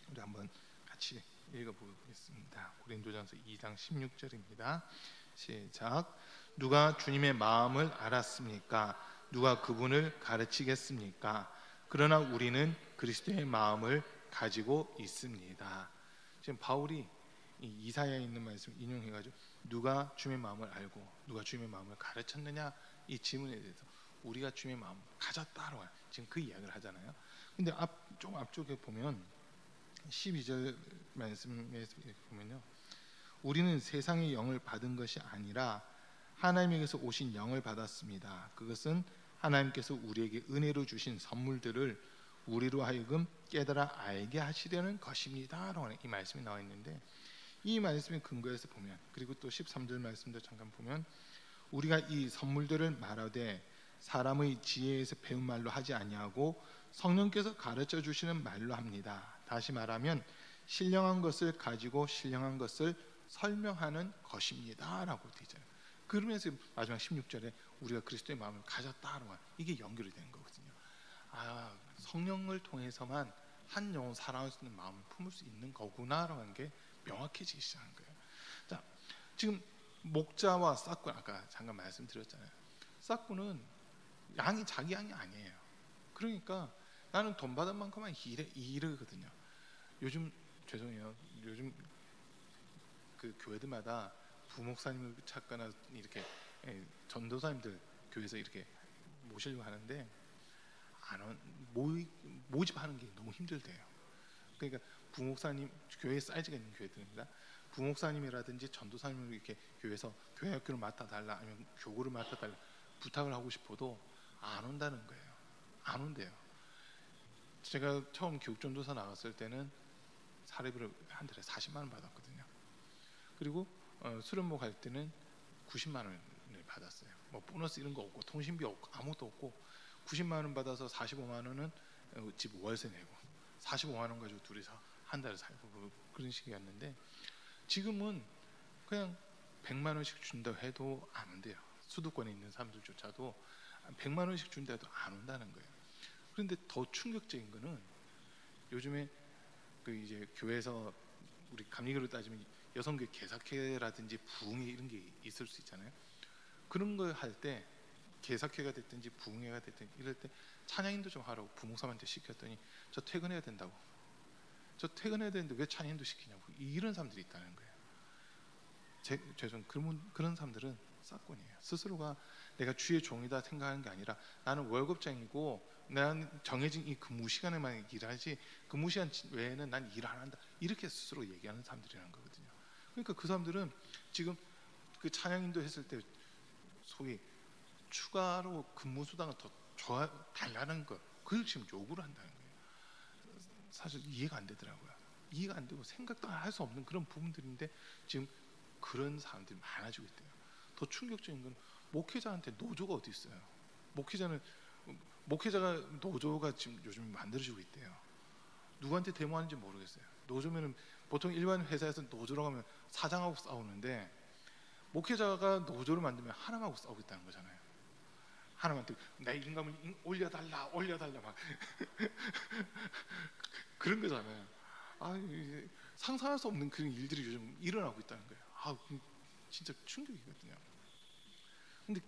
우리 한번 같이 읽어보겠습니다. 고린도전서 2장 16절입니다. 시작. 누가 주님의 마음을 알았습니까? 누가 그분을 가르치겠습니까? 그러나 우리는 그리스도의 마음을 가지고 있습니다. 지금 바울이 이 이사야에 있는 말씀 인용해가지고 누가 주님의 마음을 알고 누가 주님의 마음을 가르쳤느냐 이 질문에 대해서 우리가 주님의 마음을 가졌다라고 지금 그 이야기를 하잖아요. 근데 좀 앞쪽에 보면 12절 말씀에서 보면요, 우리는 세상의 영을 받은 것이 아니라 하나님에게서 오신 영을 받았습니다. 그것은 하나님께서 우리에게 은혜로 주신 선물들을 우리로 하여금 깨달아 알게 하시려는 것입니다 라고 이 말씀이 나와 있는데, 이 말씀의 근거에서 보면, 그리고 또 13절 말씀도 잠깐 보면, 우리가 이 선물들을 말하되 사람의 지혜에서 배운 말로 하지 아니하고 성령께서 가르쳐 주시는 말로 합니다. 다시 말하면 신령한 것을 가지고 신령한 것을 설명하는 것입니다 라고 되어 있잖아요. 그러면서 마지막 16절에 우리가 그리스도의 마음을 가졌다라고 이게 연결이 되는 거거든요. 성령을 통해서만 한 영혼 사랑할 수 있는 마음을 품을 수 있는 거구나라는 게 명확해지기 시작한 거예요. 자, 지금 목자와 싹꾼 아까 잠깐 말씀드렸잖아요. 싹꾼은 양이 자기 양이 아니에요. 그러니까 나는 돈 받은 만큼만 일하거든요. 요즘 죄송해요. 요즘 그 교회들마다 부목사님을 찾거나 이렇게 전도사님들 교회에서 이렇게 모시려고 하는데 모집하는 게 너무 힘들대요. 그러니까 부목사님 교회 사이즈가 있는 교회들입니다. 부목사님이라든지 전도사님을 이렇게 교회에서 교회 학교를 맡아달라 아니면 교구를 맡아달라 부탁을 하고 싶어도 안 온다는 거예요. 안 온대요. 제가 처음 교육전도사 나갔을 때는 사례비를 한 달에 40만 원 받았거든요. 그리고 수련모 갈 때는 90만 원을 받았어요. 뭐 보너스 이런 거 없고 통신비 없고 아무것도 없고 90만 원 받아서 45만 원은 집 월세 내고 45만 원 가지고 둘이서 한 달을 살고 그런 식이었는데, 지금은 그냥 100만 원씩 준다고 해도 안 온대요. 수도권에 있는 사람들조차도 100만 원씩 준다 해도 안 온다는 거예요. 그런데 더 충격적인 거는 요즘에 그 이제 교회에서 우리 감리교로 따지면 여성교회 개사회라든지 부흥회 이런 게 있을 수 있잖아요. 그런 걸 할 때 개사회가 됐든지 부흥회가 됐든지 이럴 때 찬양인도 좀 하라고 부목사한테 시켰더니 저 퇴근해야 된다고. 저 퇴근해야 되는데 왜 찬양인도 시키냐고 이런 사람들이 있다는 거예요. 죄송 그런 사람들은 싹꾼이에요. 스스로가 내가 주의 종이다 생각하는 게 아니라 나는 월급쟁이고 나는 정해진 이 근무 시간에만 일하지 근무 시간 외에는 난 일 안 한다 이렇게 스스로 얘기하는 사람들이라는 거거든요. 그러니까 그 사람들은 지금 그 찬양인도 했을 때 소위 추가로 근무 수당을 더 달라는 거 그걸 지금 요구를 한다는 거예요. 사실 이해가 안 되더라고요. 이해가 안 되고 생각도 할 수 없는 그런 부분들인데 지금 그런 사람들이 많아지고 있대요. 더 충격적인 건 목회자한테 노조가 어디 있어요? 목회자가 노조가 지금 요즘 만들어지고 있대요. 누구한테 데모하는지 모르겠어요. 노조면은 보통 일반 회사에서 노조라고 하면 사장하고 싸우는데 목회자가 노조를 만들면 하나님하고 싸우고 있다는 거잖아요. 하나님한테 내 임금을 올려달라 막 그런 거잖아요. 상상할 수 없는 그런 일들이 요즘 일어나고 있다는 거예요. 진짜 충격이거든요. 근데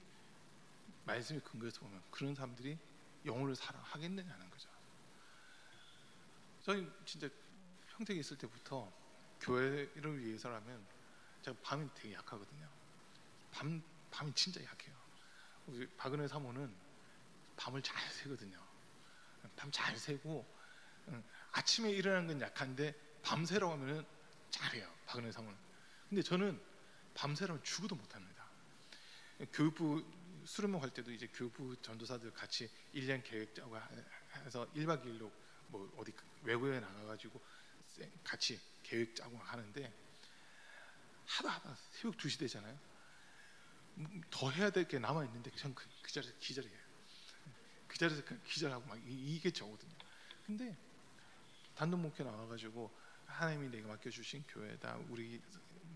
말씀의 근거에서 보면 그런 사람들이 영혼을 사랑하겠느냐는 거죠. 저희 진짜 평택에 있을 때부터 교회를 위해서라면 제가 밤이 되게 약하거든요. 밤이 진짜 약해요. 우리 박은혜 사모는 밤을 잘 새거든요. 밤 잘 새고 아침에 일어나는 건 약한데 밤새라고 하면은 잘해요. 박은혜 사모는. 근데 저는 밤새라면 죽어도 못합니다. 교육부 수련회 갈 때도 이제 교육부 전도사들 같이 1년 계획 짜고 해서 1박 2일로 뭐 어디 외국에 나가가지고 같이 계획 짜고 하는데 하다 새벽 2시 되잖아요. 더 해야 될 게 남아 있는데 그냥 그 자리에서 기절해요. 그 자리에서 그냥 기절하고 막 이게 저거든요. 근데 단독 목회 나와가지고 하나님이 내가 맡겨주신 교회다. 우리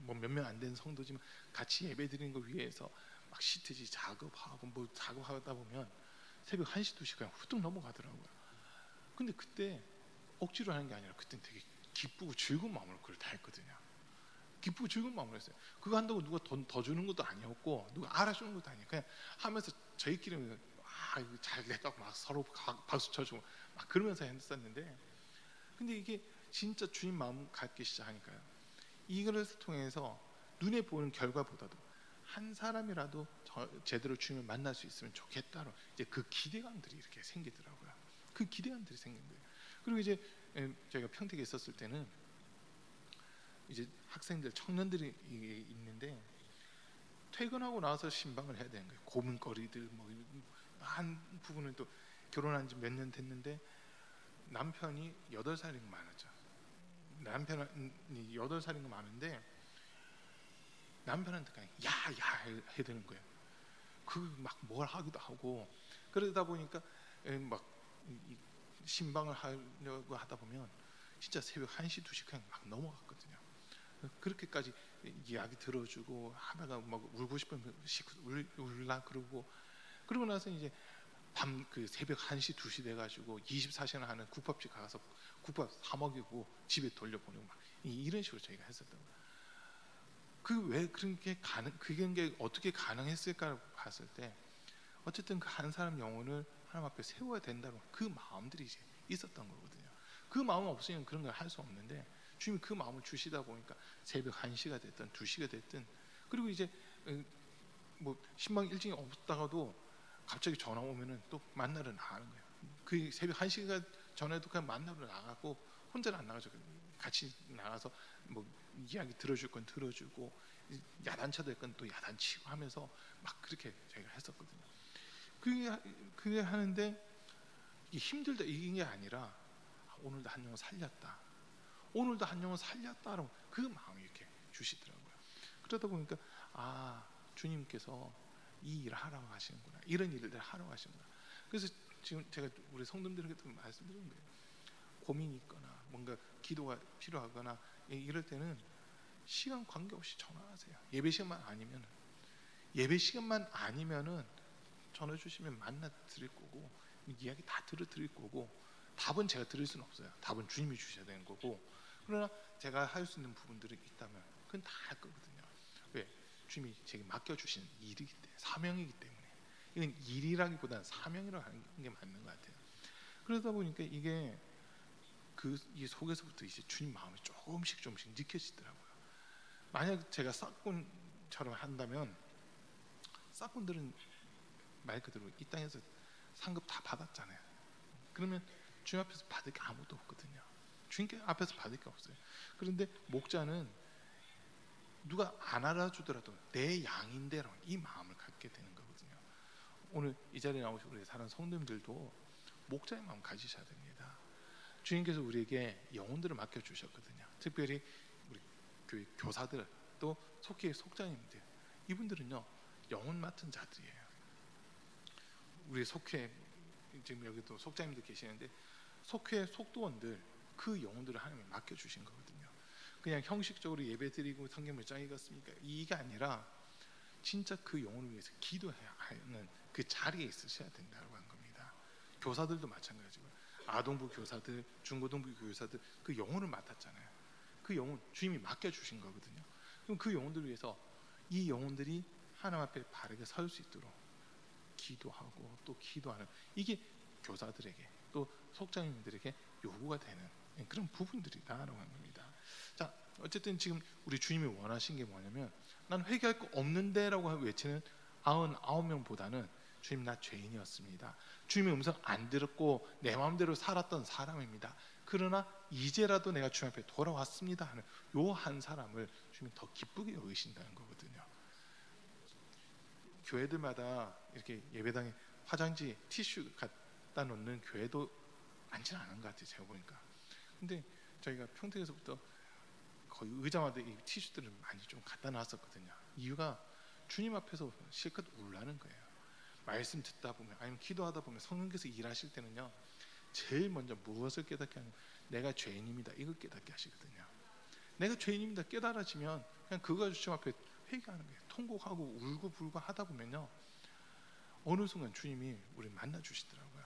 뭐 몇 명 안 된 성도지만 같이 예배 드리는 걸 위해서 막 시트지 작업하고 뭐 작업하다 보면 새벽 1시 2시 그냥 후뚝 넘어가더라고요. 근데 그때 억지로 하는 게 아니라 그때 되게 기쁘고 즐거운 마음으로 그걸 다 했거든요. 기쁘고 즐거운 마음으로 했어요. 그거 한다고 누가 돈 더 주는 것도 아니었고 누가 알아주는 것도 아니에요. 그냥 하면서 저희끼리 이거 잘 냈다고 막 서로 박수 쳐주고 막 그러면서 했었는데, 근데 이게 진짜 주님 마음 갖기 시작하니까요, 이거를 통해서 눈에 보이는 결과보다도 한 사람이라도 제대로 주님을 만날 수 있으면 좋겠다로 이제 그 기대감들이 이렇게 생기더라고요. 그 기대감들이 생긴 거예요. 그리고 이제 저희가 평택에 있었을 때는 이제 학생들, 청년들이 있는데 퇴근하고 나서 신방을 해야 되는 거예요. 고민거리들 뭐 한 부분은 또 결혼한 지 몇 년 됐는데 남편이 8살인 거 많았죠. 남편이 8살인 거 많은데 남편한테 그냥 야야 해야 되는 거예요. 그 막 뭘 하기도 하고 그러다 보니까 막 신방을 하려고 하다 보면 진짜 새벽 1시 2시 그냥 막 넘어갔거든요. 그렇게까지 이야기 들어주고 하다가 막 울고 싶으면 울라 그러고 나서 이제 밤 그 새벽 1시 2시 돼가지고 24시간 하는 국밥집 가서 국밥 사 먹이고 집에 돌려보내고 막 이런 식으로 저희가 했었던 거예요. 그 왜 그런 게 그게 어떻게 가능했을까 봤을 때 어쨌든 그 한 사람 영혼을 하나님 앞에 세워야 된다는 그 마음들이 이제 있었던 거거든요. 그 마음 없으면 그런 걸 할 수 없는데 주님이 그 마음을 주시다 보니까 새벽 1시가 됐든 2시가 됐든, 그리고 이제 뭐 신방 일정이 없다가도 갑자기 전화 오면은 또 만나러 나가는 거예요. 그 새벽 1시가 전에도 그냥 만나러 나가고 혼자는 안 나가죠. 같이 나가서 뭐 이야기 들어줄 건 들어주고 야단쳐 될 건 또 야단치고 하면서 막 그렇게 저희가 했었거든요. 그게 하는데 이게 힘들다 이게 아니라 오늘도 한 영혼 살렸다, 오늘도 한 영혼 살렸다라고 그 마음이 이렇게 주시더라고요. 그러다 보니까 주님께서 이 일을 하라고 하시는구나, 이런 일을 하라고 하시는구나. 그래서 지금 제가 우리 성도님들에게도 말씀드리는 거예요. 고민이 있거나 뭔가 기도가 필요하거나 이럴 때는 시간 관계없이 전화하세요. 예배 시간만 아니면은 전화 주시면 만나 드릴 거고 이야기 다 들을 거고, 답은 제가 드릴 수는 없어요. 답은 주님이 주셔야 되는 거고, 그러나 제가 할 수 있는 부분들이 있다면 그건 다 할 거거든요. 왜? 주님이 제게 맡겨주신 일이기 때문에, 사명이기 때문에. 이건 일이라기보다는 사명이라고 하는 게 맞는 것 같아요. 그러다 보니까 이게 이 속에서부터 이제 주님 마음이 조금씩 느껴지더라고요. 만약 제가 싹군처럼 한다면, 싹군들은 말 그대로 이 땅에서 상급 다 받았잖아요. 그러면 주님 앞에서 받을 게 아무것도 없거든요. 주님께 앞에서 받을 게 없어요. 그런데 목자는 누가 안 알아주더라도 내 양인대로 이 마음을 갖게 되는 거거든요. 오늘 이 자리에 나오신 우리 사랑하는 성도님들도 목자의 마음 가지셔야 됩니다. 주님께서 우리에게 영혼들을 맡겨주셨거든요. 특별히 우리 교회 교사들, 또 속회의 속장님들, 이분들은요 영혼 맡은 자들이에요. 우리 속회 지금 여기도 속장님들 계시는데 속회 속도원들, 그 영혼들을 하나님이 맡겨주신 거거든요. 그냥 형식적으로 예배드리고 성경을 짱 읽었습니까? 이게 아니라 진짜 그 영혼을 위해서 기도해야 하는 그 자리에 있으셔야 된다고 한 겁니다. 교사들도 마찬가지고요. 아동부 교사들, 중고등부 교사들 그 영혼을 맡았잖아요. 그 영혼 주님이 맡겨주신 거거든요. 그럼 그 영혼들을 위해서 이 영혼들이 하나님 앞에 바르게 설 수 있도록 기도하고 또 기도하는, 이게 교사들에게 또 속장님들에게 요구가 되는 그런 부분들이다라고 하는 겁니다. 자, 어쨌든 지금 우리 주님이 원하신 게 뭐냐면, 난 회개할 거 없는데라고 외치는 99명보다는 주님 나 죄인이었습니다. 주님의 음성 안 들었고 내 마음대로 살았던 사람입니다. 그러나 이제라도 내가 주님 앞에 돌아왔습니다 하는 요 한 사람을 주님이 더 기쁘게 여기신다는 거거든요. 교회들마다 이렇게 예배당에 화장지 티슈 갖다 놓는 교회도 많지는 않은 것 같아요, 제가 보니까. 근데 저희가 평택에서부터 거의 의자마다 이 티슈들을 많이 좀 갖다 놨었거든요. 이유가 주님 앞에서 실컷 울라는 거예요. 말씀 듣다 보면, 아니면 기도하다 보면 성령께서 일하실 때는요 제일 먼저 무엇을 깨닫게 하냐면 내가 죄인입니다, 이걸 깨닫게 하시거든요. 내가 죄인입니다 깨달아지면 그냥 그거 주님 앞에 회개하는 거예요. 통곡하고 울고 불고 하다 보면요 어느 순간 주님이 우리를 만나 주시더라고요.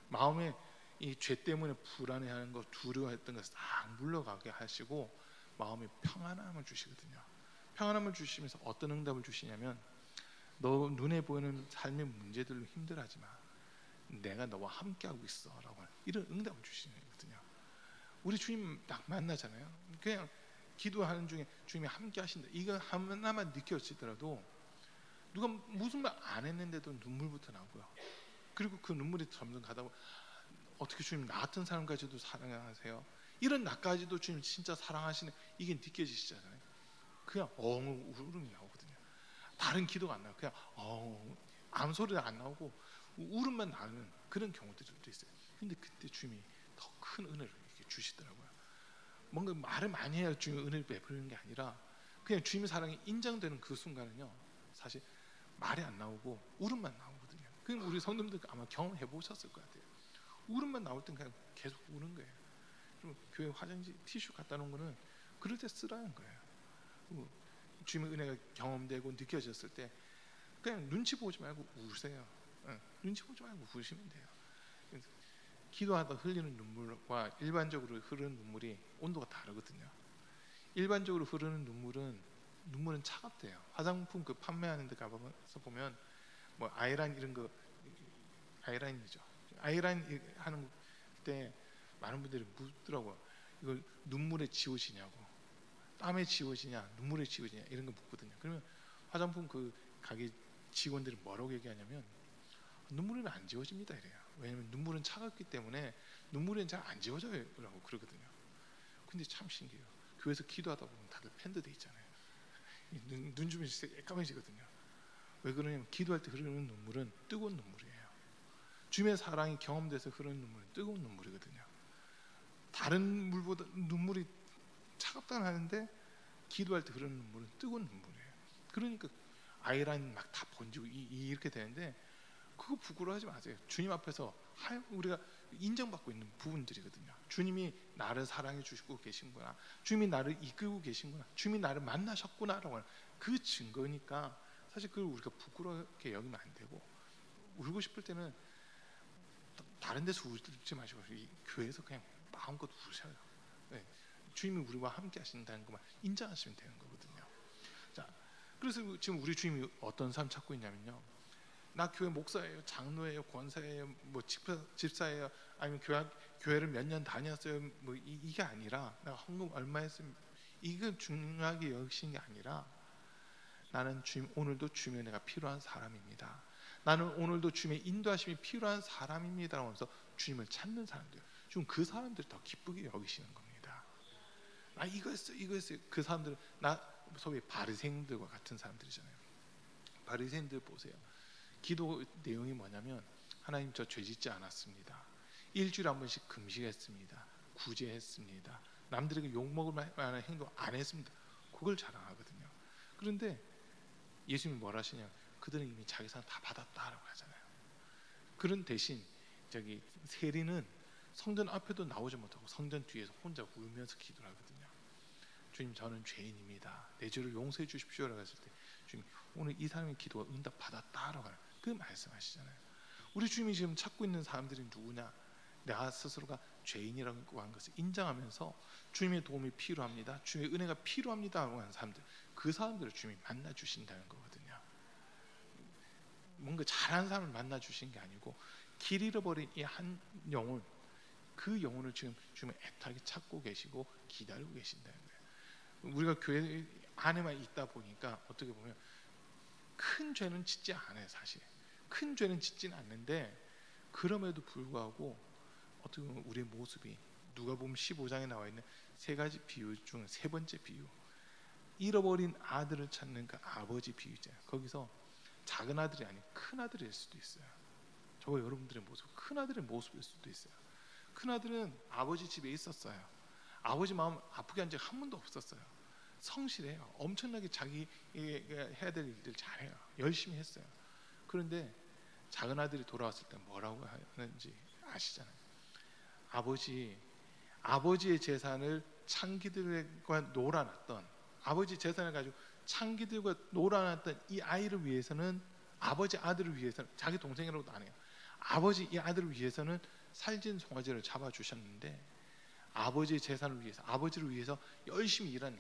마음에 이 죄 때문에 불안해하는 거, 두려워했던 거 싹 물러가게 하시고 마음에 평안함을 주시거든요. 평안함을 주시면서 어떤 응답을 주시냐면, 너 눈에 보이는 삶의 문제들로 힘들어하지 마. 내가 너와 함께하고 있어 라고 하는 이런 응답을 주시는 거거든요. 우리 주님 딱 만나잖아요. 그냥 기도하는 중에 주님이 함께 하신다, 이거 하나만 느껴지더라도 누가 무슨 말 안 했는데도 눈물부터 나고요. 그리고 그 눈물이 점점 가다 보면 어떻게 주님 나 같은 사람까지도 사랑하세요? 이런 나까지도 주님 진짜 사랑하시네, 이게 느껴지시잖아요. 그냥 울음이 나오거든요. 다른 기도가 안 나요. 그냥 아무 소리가 안 나오고 울음만 나는 그런 경우들도 있어요. 근데 그때 주님이 더 큰 은혜를 이렇게 주시더라고요. 뭔가 말을 많이 해야 주님의 은혜를 베푸는 게 아니라 그냥 주님의 사랑이 인정되는 그 순간은요, 사실 말이 안 나오고 울음만 나오거든요. 그럼 우리 성도님들 아마 경험해 보셨을 것 같아요. 울음만 나올 땐 그냥 계속 우는 거예요. 좀 교회 화장지 티슈 갖다 놓은 거는 그럴 때 쓰라는 거예요. 주님의 은혜가 경험되고 느껴졌을 때 그냥 눈치 보지 말고 우세요. 눈치 보지 말고 우시면 돼요. 기도하다 흘리는 눈물과 일반적으로 흐르는 눈물이 온도가 다르거든요. 일반적으로 흐르는 눈물은 차갑대요. 화장품 그 판매하는 데 가서 보면 뭐 아이라인 이런 거, 아이라인이죠. 아이라인 하는 때 많은 분들이 묻더라고요. 이걸 눈물에 지워지냐고, 땀에 지워지냐, 눈물에 지워지냐, 이런 거 묻거든요. 그러면 화장품 그 가게 직원들이 뭐라고 얘기하냐면 눈물은 안 지워집니다 이래요. 왜냐면 눈물은 차갑기 때문에 눈물은 잘 안 지워져요 라고 그러거든요. 근데 참 신기해요. 교회에서 기도하다 보면 다들 팬드 돼 있잖아요. 눈 주변이 새까매지거든요. 왜 그러냐면 기도할 때 흐르는 눈물은 뜨거운 눈물이에요. 주님의 사랑이 경험돼서 흐르는 눈물은 뜨거운 눈물이거든요. 다른 물보다 눈물이 차갑다는 하는데 기도할 때 흐르는 눈물은 뜨거운 눈물이에요. 그러니까 아이라인 막 다 번지고 이렇게 되는데 그거 부끄러워하지 마세요. 주님 앞에서 우리가 인정받고 있는 부분들이거든요. 주님이 나를 사랑해 주시고 계신구나, 주님이 나를 이끌고 계신구나, 주님이 나를 만나셨구나라고 하는 그 증거니까 사실 그걸 우리가 부끄럽게 여기면 안 되고, 울고 싶을 때는 다른 데서 울지 마시고 이 교회에서 그냥 마음껏 우셔요. 네. 주님이 우리와 함께 하신다는 것만 인정하시면 되는 거거든요. 자, 그래서 지금 우리 주님이 어떤 삶 찾고 있냐면요, 나 교회 목사예요, 장로예요, 권사예요, 뭐 집사예요, 아니면 교회를 몇 년 다녔어요, 뭐 이게 아니라 내가 헌금 얼마 했으면 이건 중요하게 여기시는 게 아니라 나는 주님 오늘도 주님의 은혜가 필요한 사람입니다. 나는 오늘도 주님의 인도하심이 필요한 사람입니다 하면서 주님을 찾는 사람들, 지금 그 사람들을 더 기쁘게 여기시는 겁니다. 나 이거 했어요, 이거 했어요. 그 사람들은 나 소위 바리새인들과 같은 사람들이잖아요. 바리새인들 보세요. 기도 내용이 뭐냐면 하나님 저 죄 짓지 않았습니다. 일주일에 한 번씩 금식했습니다. 구제했습니다. 남들에게 욕먹을 만한 행동 안 했습니다. 그걸 자랑하거든요. 그런데 예수님이 뭐라 하시냐, 그들은 이미 자기 상 다 받았다라고 하잖아요. 그런 대신 저기 세리는 성전 앞에도 나오지 못하고 성전 뒤에서 혼자 울면서 기도를 하거든요. 주님 저는 죄인입니다. 내 죄를 용서해 주십시오라고 했을 때 주님 오늘 이 사람의 기도가 응답 받았다라고 하는 그 말씀하시잖아요. 우리 주님이 지금 찾고 있는 사람들이 누구냐? 나 스스로가 죄인이라고 하는 것을 인정하면서 주님의 도움이 필요합니다, 주님의 은혜가 필요합니다라고 하는 사람들, 그 사람들을 주님이 만나 주신다는 거거든요. 뭔가 잘하는 사람을 만나 주신 게 아니고 길 잃어버린 이 한 영혼, 그 영혼을 지금 주님은 애타게 찾고 계시고 기다리고 계신다는 거예요. 우리가 교회 안에만 있다 보니까 어떻게 보면 큰 죄는 짓지 않아요. 사실 큰 죄는 짓지는 않는데, 그럼에도 불구하고 어떻게 보면 우리의 모습이 누가복음 15장에 나와 있는 세 가지 비유 중 세 번째 비유, 잃어버린 아들을 찾는 그 아버지 비유잖아요. 거기서 작은 아들이 아닌 큰 아들일 수도 있어요. 저와 여러분들의 모습, 큰 아들의 모습일 수도 있어요. 큰 아들은 아버지 집에 있었어요. 아버지 마음 아프게 한 적 한 번도 없었어요. 성실해요. 엄청나게 자기 해야 될 일들 잘해요. 열심히 했어요. 그런데 작은 아들이 돌아왔을 때 뭐라고 하는지 아시잖아요. 아버지의 재산을 창기들과 놀아놨던, 아버지 재산을 가지고 창기들과 놀아놨던 이 아이를 위해서는 아버지 아들을 위해서는, 자기 동생이라고도 안 해요. 아버지 이 아들을 위해서는 살찐 송아지를 잡아주셨는데, 아버지의 재산을 위해서, 아버지를 위해서 열심히 일한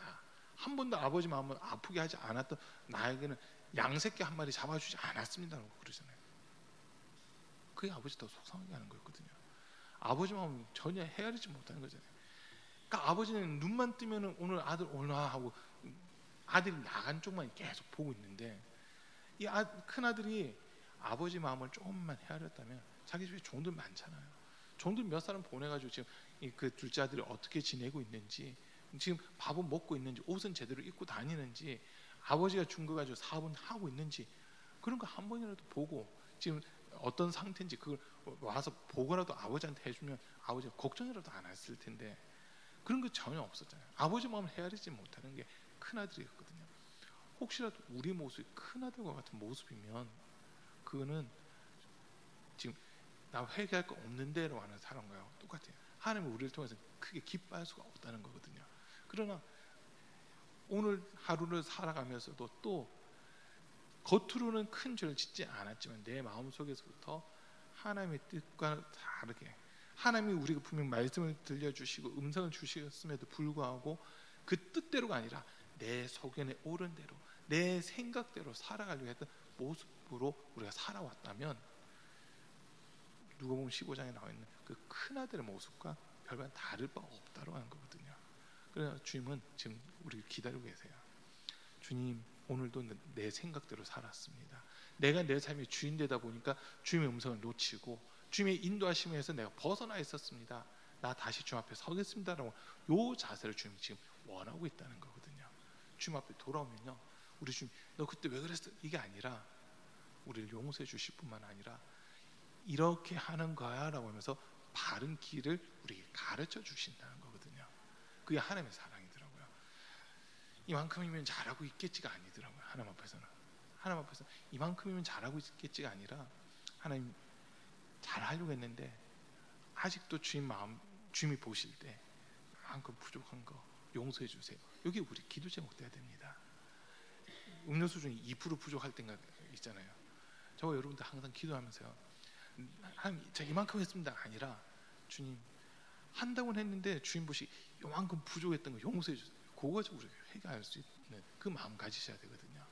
한 번도 아버지 마음을 아프게 하지 않았던 나에게는 양새끼 한 마리 잡아주지 않았습니다라고 그러잖아요. 그게 아버지 더 속상하게 하는 거였거든요. 아버지 마음을 전혀 헤아리지 못하는 거잖아요. 그러니까 아버지는 눈만 뜨면 오늘 아들 오나 하고 아들이 나간 쪽만 계속 보고 있는데, 이 큰 아들이 아버지 마음을 조금만 헤아렸다면, 자기 집에 종들 많잖아요. 종들 몇 사람 보내가지고 지금 그 둘째 아들이 어떻게 지내고 있는지, 지금 밥은 먹고 있는지, 옷은 제대로 입고 다니는지, 아버지가 준 거 가지고 사업은 하고 있는지, 그런 거 한 번이라도 보고 지금 어떤 상태인지 그걸 와서 보고라도 아버지한테 해주면 아버지가 걱정이라도 안 했을 텐데, 그런 거 전혀 없었잖아요. 아버지 마음을 헤아리지 못하는 게 큰아들이었거든요. 혹시라도 우리 모습이 큰아들과 같은 모습이면 그거는 지금 나 회개할 거 없는데로 하는 사람과요 똑같아요. 하나님은 우리를 통해서 크게 기뻐할 수가 없다는 거거든요. 그러나 오늘 하루를 살아가면서도 또 겉으로는 큰 죄를 짓지 않았지만 내 마음속에서부터 하나님의 뜻과 다르게, 하나님이 우리가 분명 말씀을 들려주시고 음성을 주셨음에도 불구하고 그 뜻대로가 아니라 내 소견에 오른 대로, 내 생각대로 살아가려고 했던 모습으로 우리가 살아왔다면, 누가복음 15장에 나와 있는 그 큰아들의 모습과 별반 다를 바 없다고 하는 거거든요. 그래서 주님은 지금 우리를 기다리고 계세요. 주님, 오늘도 내 생각대로 살았습니다. 내가 내 삶의 주인 되다 보니까 주님의 음성을 놓치고 주님의 인도하심에서 내가 벗어나 있었습니다. 나 다시 주님 앞에 서겠습니다라고 요 자세를 주님이 지금 원하고 있다는 거거든요. 주님 앞에 돌아오면요, 우리 주님 너 그때 왜 그랬어? 이게 아니라 우리를 용서해 주실 뿐만 아니라 이렇게 하는 거야 라고 하면서 바른 길을 우리에게 가르쳐 주신다는 거거든요. 그게 하나님의 사랑이더라고요. 이만큼이면 잘하고 있겠지가 아니더라고요. 하나님 앞에서 이만큼이면 잘하고 있겠지가 아니라, 하나님 잘하려고 했는데 아직도 주님이 보실 때 이만큼 부족한 거 용서해 주세요. 여기 우리 기도 제목 돼야 됩니다. 음료수 중에 2% 부족할 때가 있잖아요. 저와 여러분들 항상 기도하면서요, 하나님 제가 이만큼 했습니다 아니라, 주님 한다고는 했는데 주님 보시 요만큼 부족했던 거 용서해 주세요. 그거 가지고 우리가 회개할 수 있는 그 마음 가지셔야 되거든요.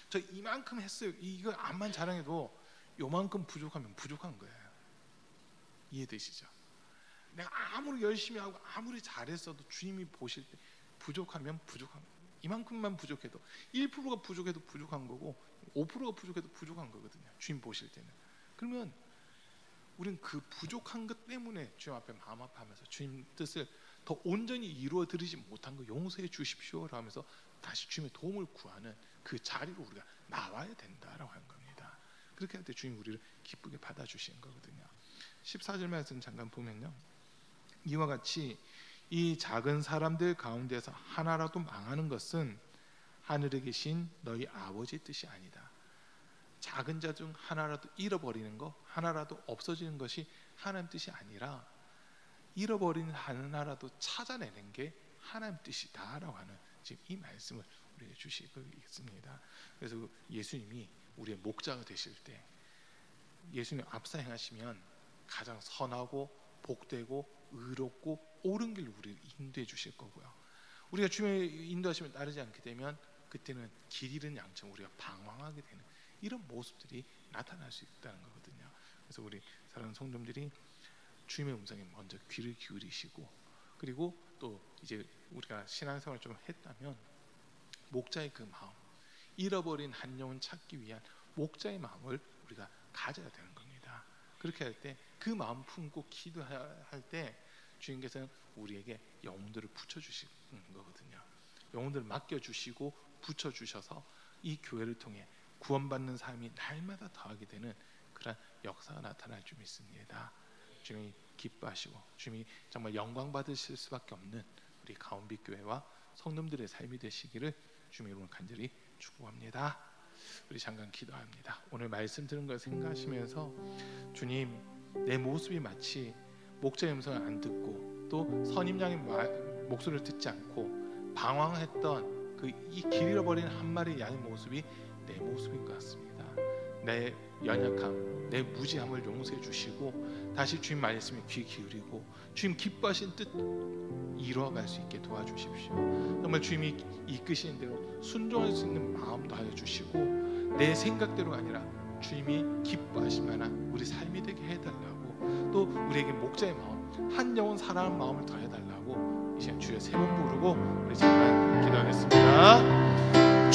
저 이만큼 했어요, 이거 암만 자랑해도 요만큼 부족하면 부족한 거예요. 이해되시죠? 내가 아무리 열심히 하고 아무리 잘했어도 주님이 보실 때 부족하면 부족한 거예요. 이만큼만 부족해도 1%가 부족해도 부족한 거고 5%가 부족해도 부족한 거거든요. 주님 보실 때는. 그러면 우리는 그 부족한 것 때문에 주님 앞에 마음 아파하면서 주님 뜻을 더 온전히 이루어 드리지 못한 거 용서해 주십시오 하면서 다시 주님의 도움을 구하는 그 자리로 우리가 나와야 된다라고 하는 겁니다. 그렇게 할 때 주님 우리를 기쁘게 받아주시는 거거든요. 14절 말씀 잠깐 보면요, 이와 같이 이 작은 사람들 가운데서 하나라도 망하는 것은 하늘에 계신 너희 아버지 뜻이 아니다. 작은 자 중 하나라도 잃어버리는 거, 하나라도 없어지는 것이 하나님 뜻이 아니라 잃어버린 하나라도 찾아내는 게 하나님 뜻이다라고 하는 지금 이 말씀을 우리에게 주시고 있습니다. 그래서 예수님이 우리의 목자가 되실 때, 예수님 앞서 행하시면 가장 선하고 복되고 의롭고 옳은 길로 우리를 인도해 주실 거고요. 우리가 주님의 인도하심을 따르지 않게 되면 그때는 길 잃은 양처럼 우리가 방황하게 되는 이런 모습들이 나타날 수 있다는 거거든요. 그래서 우리 사랑하는 성도님들이 주님의 음성에 먼저 귀를 기울이시고, 그리고 또 이제 우리가 신앙생활을 좀 했다면 목자의 그 마음, 잃어버린 한 영혼 찾기 위한 목자의 마음을 우리가 가져야 되는 겁니다. 그렇게 할 때 그 마음 품고 기도할 때 주님께서는 우리에게 영혼들을 붙여주시는 거거든요. 영혼들을 맡겨주시고 붙여주셔서 이 교회를 통해 구원받는 삶이 날마다 더하게 되는 그런 역사가 나타날 줄 믿습니다. 주님이 기뻐하시고 주님이 정말 영광 받으실 수밖에 없는 우리 가온빛 교회와 성도들의 삶이 되시기를 주님의 이름으로 간절히 축복합니다. 우리 잠깐 기도합니다. 오늘 말씀 들은 걸 생각하시면서, 주님, 내 모습이 마치 목자의 음성을 안 듣고 또 선임양의 목소리를 듣지 않고 방황했던 그 이 길 잃어버린 한 마리 양의 모습이 내 모습인 것 같습니다. 내 연약함, 내 무지함을 용서해 주시고 다시 주님 말씀에 귀 기울이고 주님 기뻐하신 뜻 이루어갈 수 있게 도와주십시오. 정말 주님이 이끄시는 대로 순종할 수 있는 마음도 하여 주시고 내 생각대로가 아니라 주님이 기뻐하실 만한 우리 삶이 되게 해달라고, 또 우리에게 목자의 마음, 한 영혼 사랑하는 마음을 더해달라고 이 시간 주여 세 번 부르고 우리 잠깐 기도하겠습니다.